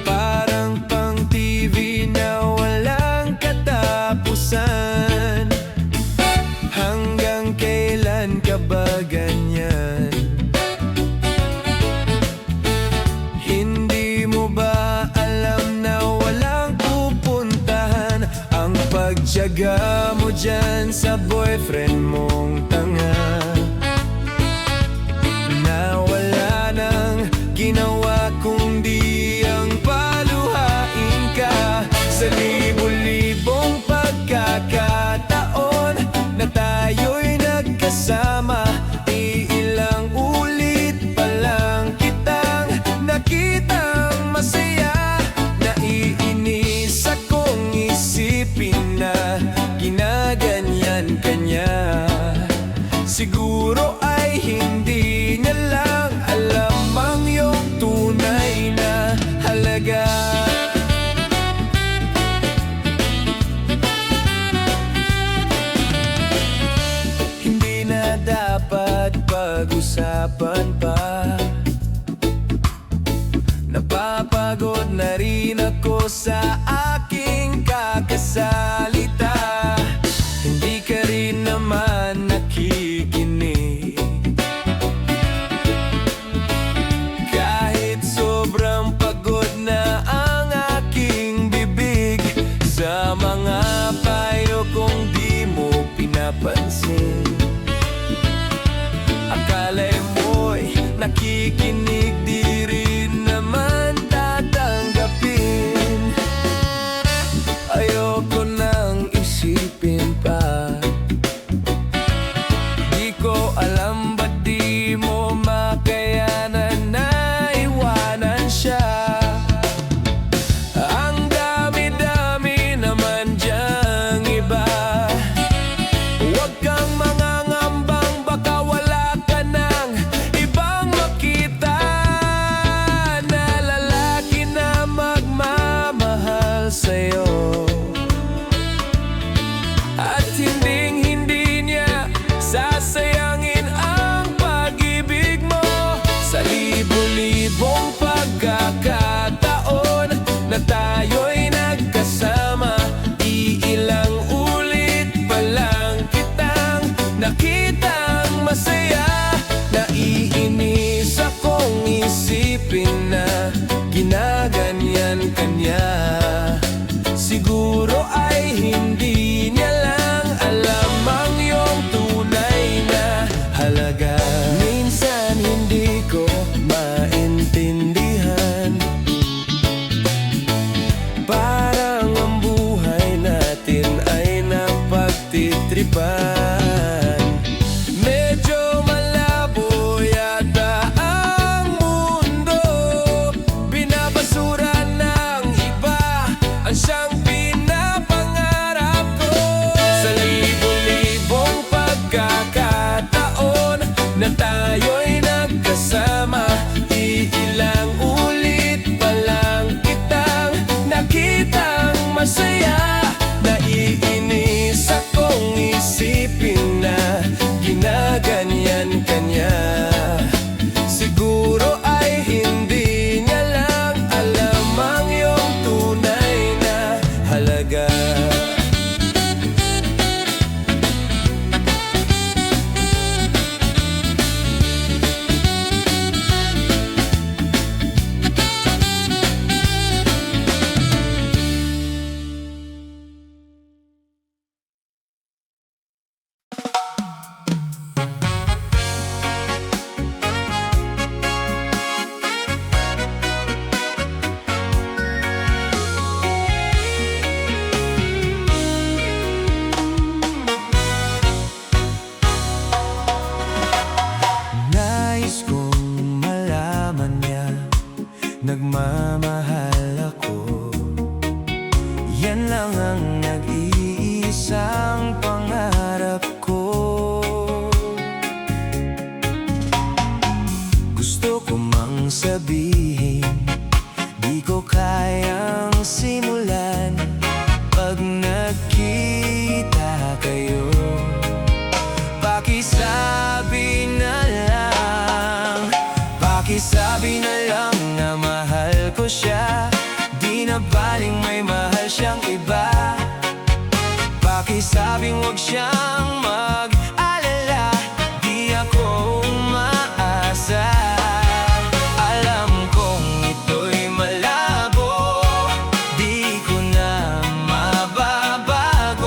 parang pang-TV na walang katapusan. Hanggang kailan ka ba ganyan? Hindi mo ba alam na walang pupuntahan ang pagtiyaga mo dyan sa boyfriend mong tanga, na wala nang ginawa kundi ang paluhain ka. Sa libo-libong pagkakataon na tayo'y nagkasama, iilang ulit pa lang kitang nakitang masaya. Naiinis akong isipin na ginaganyan ka niya. Siguro ay hindi niya lang alam ang iyong tunay na halaga. Hindi na dapat pag-usapan pa, napapagod na rin ako sa aking kakasalita. Hindi ka rin naman nakikinig, kahit sobrang pagod na ang aking bibig. Sa mga payo kong di mo pinapansin, akala'y mo'y nakikinig, di rin naman tatanggapin. Ayoko nang isipin pa, di ko alam ba't di mo makayanan na iwanan siya. Ang dami-dami naman diyang iba, huwag kang mangangambang baka wala ka ng ibang makita na lalaki na magmamahal sa'yo, at hinding-hindi niya sasayangin ang pag-ibig mo. Sa libo-libong pagkakataon na tayo'y nagkasama, iilang ulit pa lang kitang nakitang masaya. Naiinis akong isipin na ginaganyan ka niya. Siguro ay hindi niya lang alam ang iyong tunay na halaga. Minsan hindi ko maintindihan, parang ang buhay natin ay napagtitripan. Medyo malabo yata ang mundo, binabasura ng iba ang siyang pinapangarap ko. Sa libo-libong pagkakataon na tayo'y nagkasama, iilang ulit pa lang kitang nakitang masaya. Naiinis akong isipin na ginaganyan ka niya. Siguro ay hindi niya lang alam ang iyong tunay na halaga. Nais kong malaman niya nagmamahal ako. Yan lang ang nag-iisang pangarap ko. Gusto ko mang sabihin, di ko kayang simulan pag nagkita kayo. Pakisabi na lang, pakisabi na lang na mahal ko siya. Di na baling may mahal siyang iba. Pakisabing huwag siyang mag-alala, di ako umaasa. Alam kong ito'y malabo, di ko na mababago.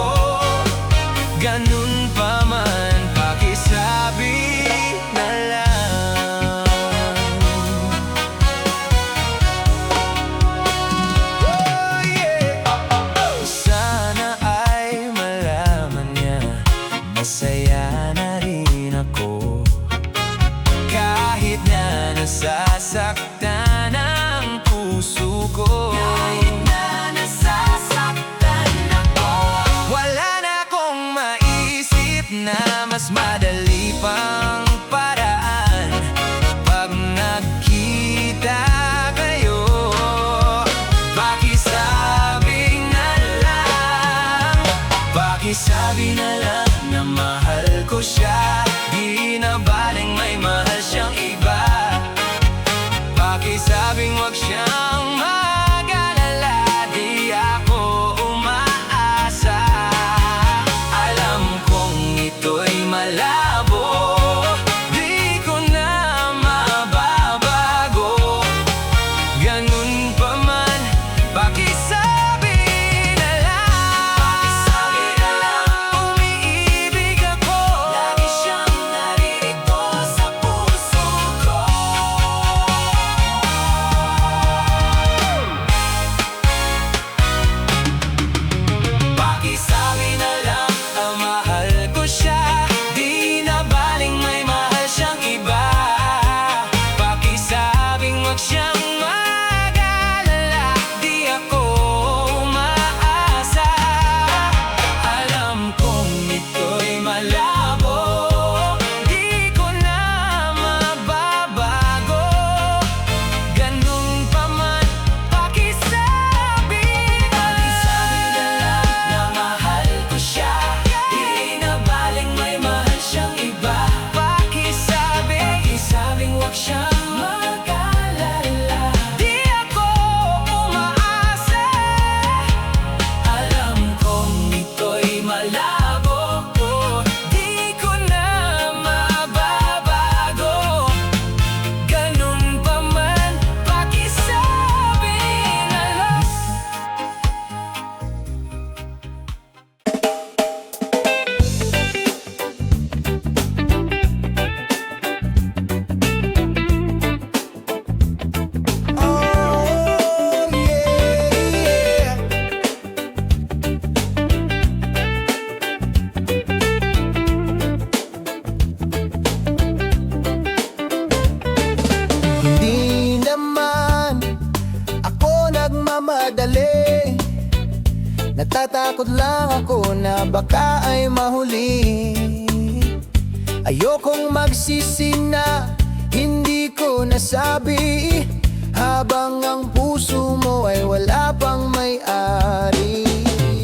Pakisabi na lang na mahal ko siya, di na baling may mahal siyang iba. Pakisabing wag siyang mag-alala, di ako umaasa. Alam kong ito'y malabo, di ko na mababago. Ganun pa man, pakisabi na lang, umiibig ako. Lagi siyang naririto sa puso ko. Pakisabi na lang na mahal ko siya, di na baling may mahal siyang iba. Pakisabing wag siyang mag-alala, di ako umaasa. Alam kong ito'y malabo, di ko na mababago. Ganun pa man, pakisabi na lang na mahal ko siya, di na baling may mahal siyang iba. Pakisabing wag siyang mag-alala, di ako umaasa. Alam kong ito'y malabo, di ko na mababago. Ganun pa man, pakisabi na lang. Oh, yeah. Hindi naman ako nagmamadali, natatakot lang ako na baka ay mahuli. Ayokong magsisi na hindi ko nasabi, habang ang puso mo ay wala pang may-ari.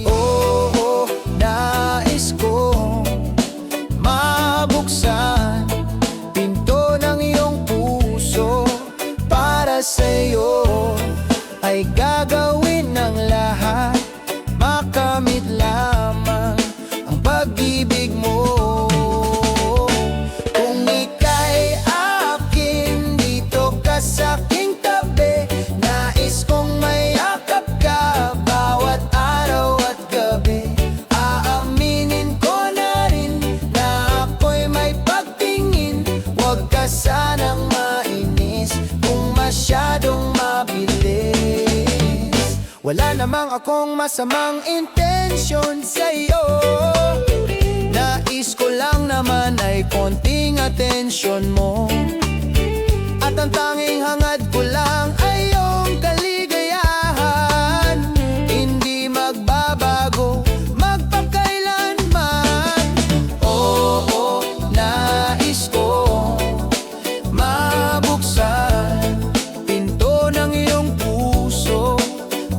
Oo, nais ko mabuksan pinto ng iyong puso. Para sa'yo ay gagawin ng lahat, makamit lamang ang pag-ibig mo. Kung ika'y akin, dito ka sa'king tabi. Nais kong mayakap ka bawat araw at gabi. Aaminin ko na rin na ako'y may pagtingin. Huwag ka sanang mainis kung masyadong mabilis. Wala namang akong masamang intensyon sa'yo. Nais ko lang naman ay konting atensyon mo, at ang tanging hangad ko lang ay iyong kaligayahan. Hindi magbabago magpakailanman. Oo, nais ko mabuksan pinto ng iyong puso.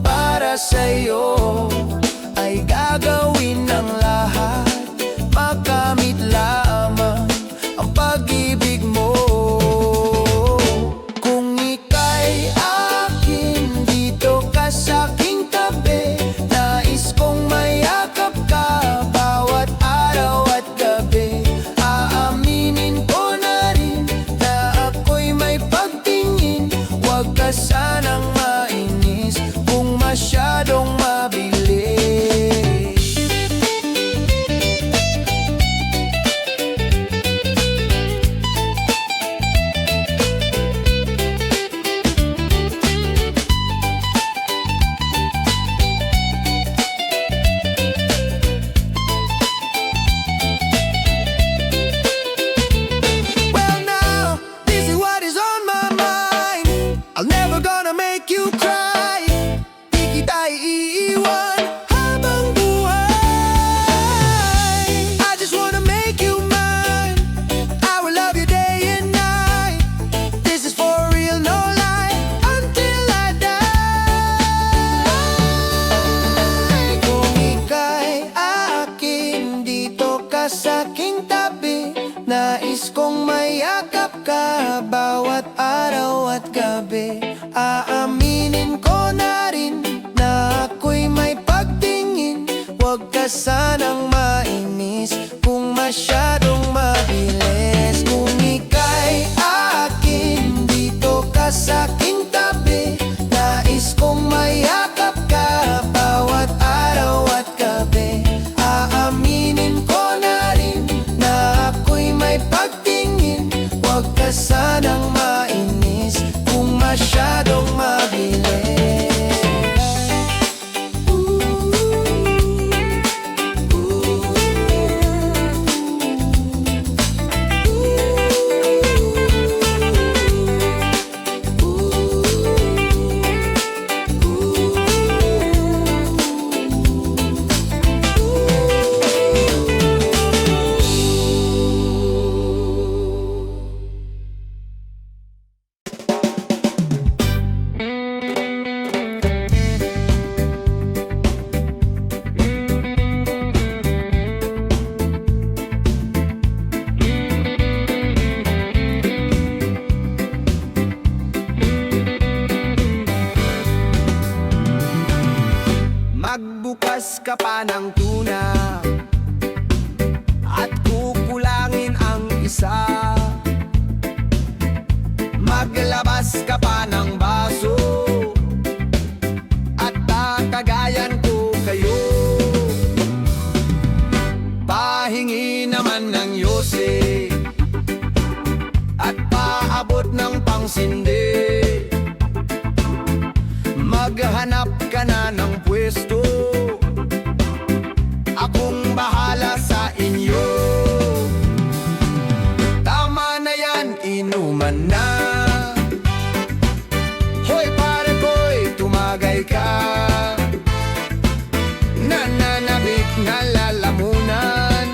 Para sa'yo ay gagawin ng lahat, makamit lamang ang pag-ibig mo. sa'king tabi. Nais kong mayakap ka bawat araw at gabi. Aaminin ko na rin na ako'y may pagtingin. Huwag ka sanang mainis kung masyadong mabilis. Kung ika'y akin, dito ka sa'king tabi. Nais kong mayakap ka bawat araw at gabi. Aaminin ko na rin na ako'y may pagtingin. Huwag ka sanang mainis kung masyadong mabilis. Magbukas ka pa ng tuna at kukulangin ang isa. Maglabas ka pa ng baso at tatagayan ko kayo. Pahingi naman ng yose at paabot ng pangsindi. Maghanap ka na ng pwesto, akong bahala sa inyo. Tama na yan, inuman na. Hoy pare ko'y tumagay ka. Nananabik na lalamunan,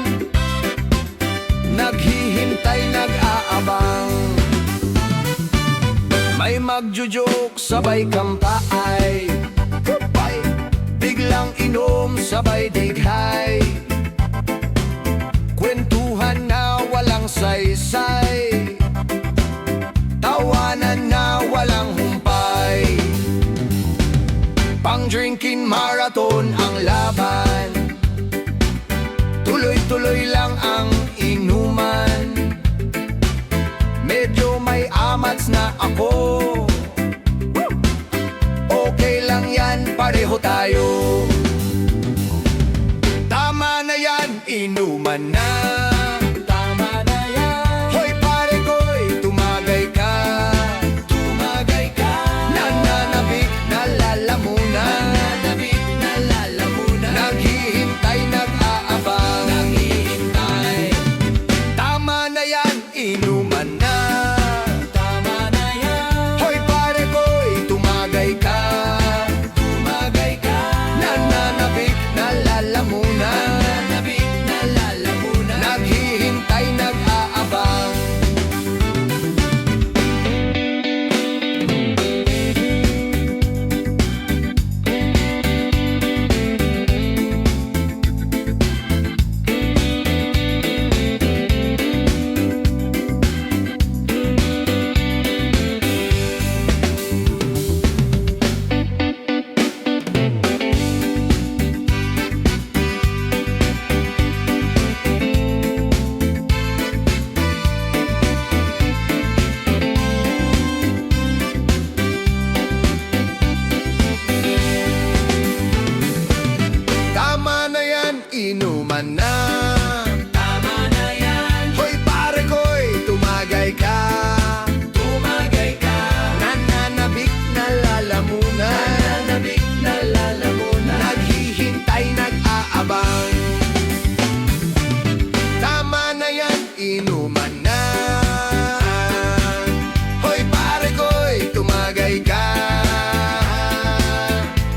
naghihintay, nag-aabang. May magjo-joke, sabay kampay. Biglang inom, sabay dighay. Kwentuhan na walang saysay, tawanan na walang humpay. Pang-drinking marathon ang laban, tuloy-tuloy lang ang inuman. Medyo may amats na ako, okay lang yan, pareho tayo. Tama na yan, inuman na. Tama na yan. Hoy pare ko'y tumagay ka. Tumagay ka. Nananabik na lalamunan. Nananabik na lalamunan. Naghihintay, nag-aabang. Naghihintay. Tama na yan, inuman na. Tama na yan. Hoy pare ko'y tumagay ka. Tumagay ka. Nananabik na lalamunan. Nananabik na lalamunan. Naghihintay, nag-aabang. Tama na yan, inuman na. Tama na yan. Hoy pare ko'y tumagay ka. Tumagay ka. Nananabik na lalamunan. Nananabik na lalamunan. Naghihintay, nag-aabang. Tama na yan, inuman na. Hoy pare ko'y tumagay ka.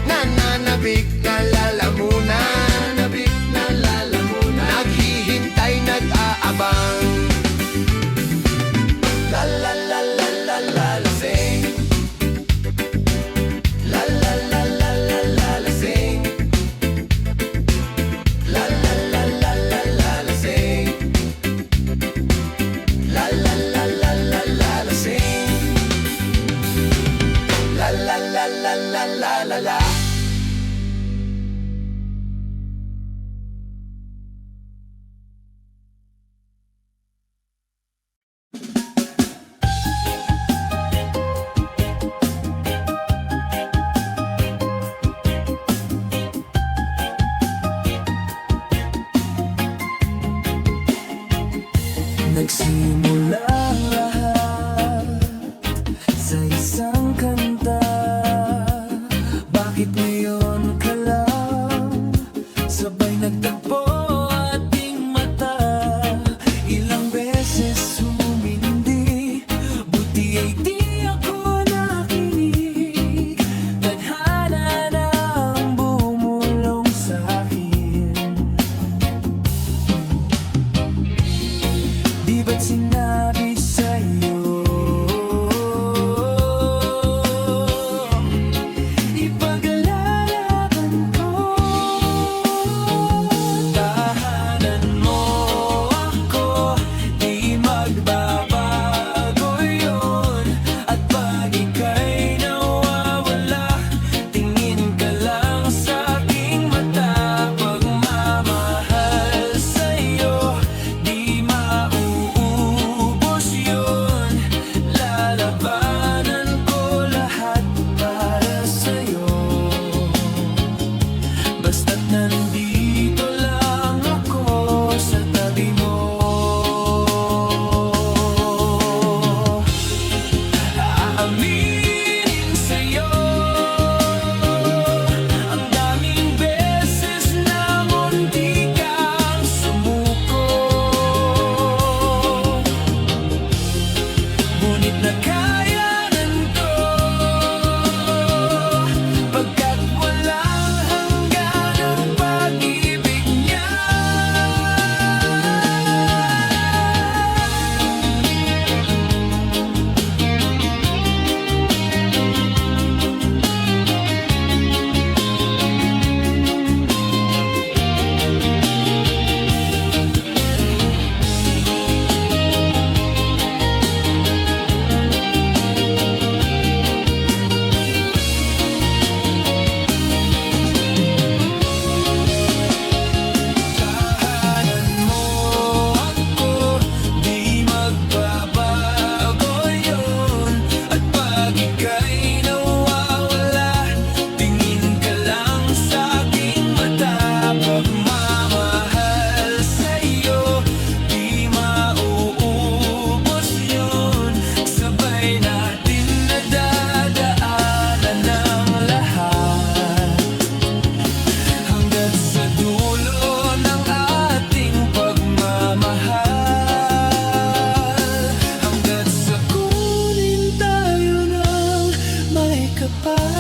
Nananabik na lalamunan. Nananabik na lalamunan. Nagsimula ang lahat sa isang kanta. Bakit ngayon ka lang sabay nagtagpo ating mata? Ilang beses humindi, buti ay di ako nakinig. Tadhana na ang bumulong sa'kin. Di ba't sinabi sa'yo ipaglalaban ko? Tahanan mo ako, di magbabago yun. At pag ika'y nawawala, tingin ka lang sa'king mata. Pagmamahal sa'yo, di mauubos yun. Lalabanan ko lahat para sa'yo. Basta't nandito lang ako sa tabi mo. Aaminin sa'yo, ang daming beses na munti kang sumuko. Ngunit nakayanan ko, pagkat walang hanggan ang pag-ibig niya. Tahanan mo ako, di magbabago yun. At pag ika'y nawawala, tingin ka lang sa'king mata. Pagmamahal sa'yo, di mauubos yun. Sabay natin nadadaanan ang lahat, hanggat sa dulo ng ating pagmamahal. Hanggat sa kunin tayo ng may kapal.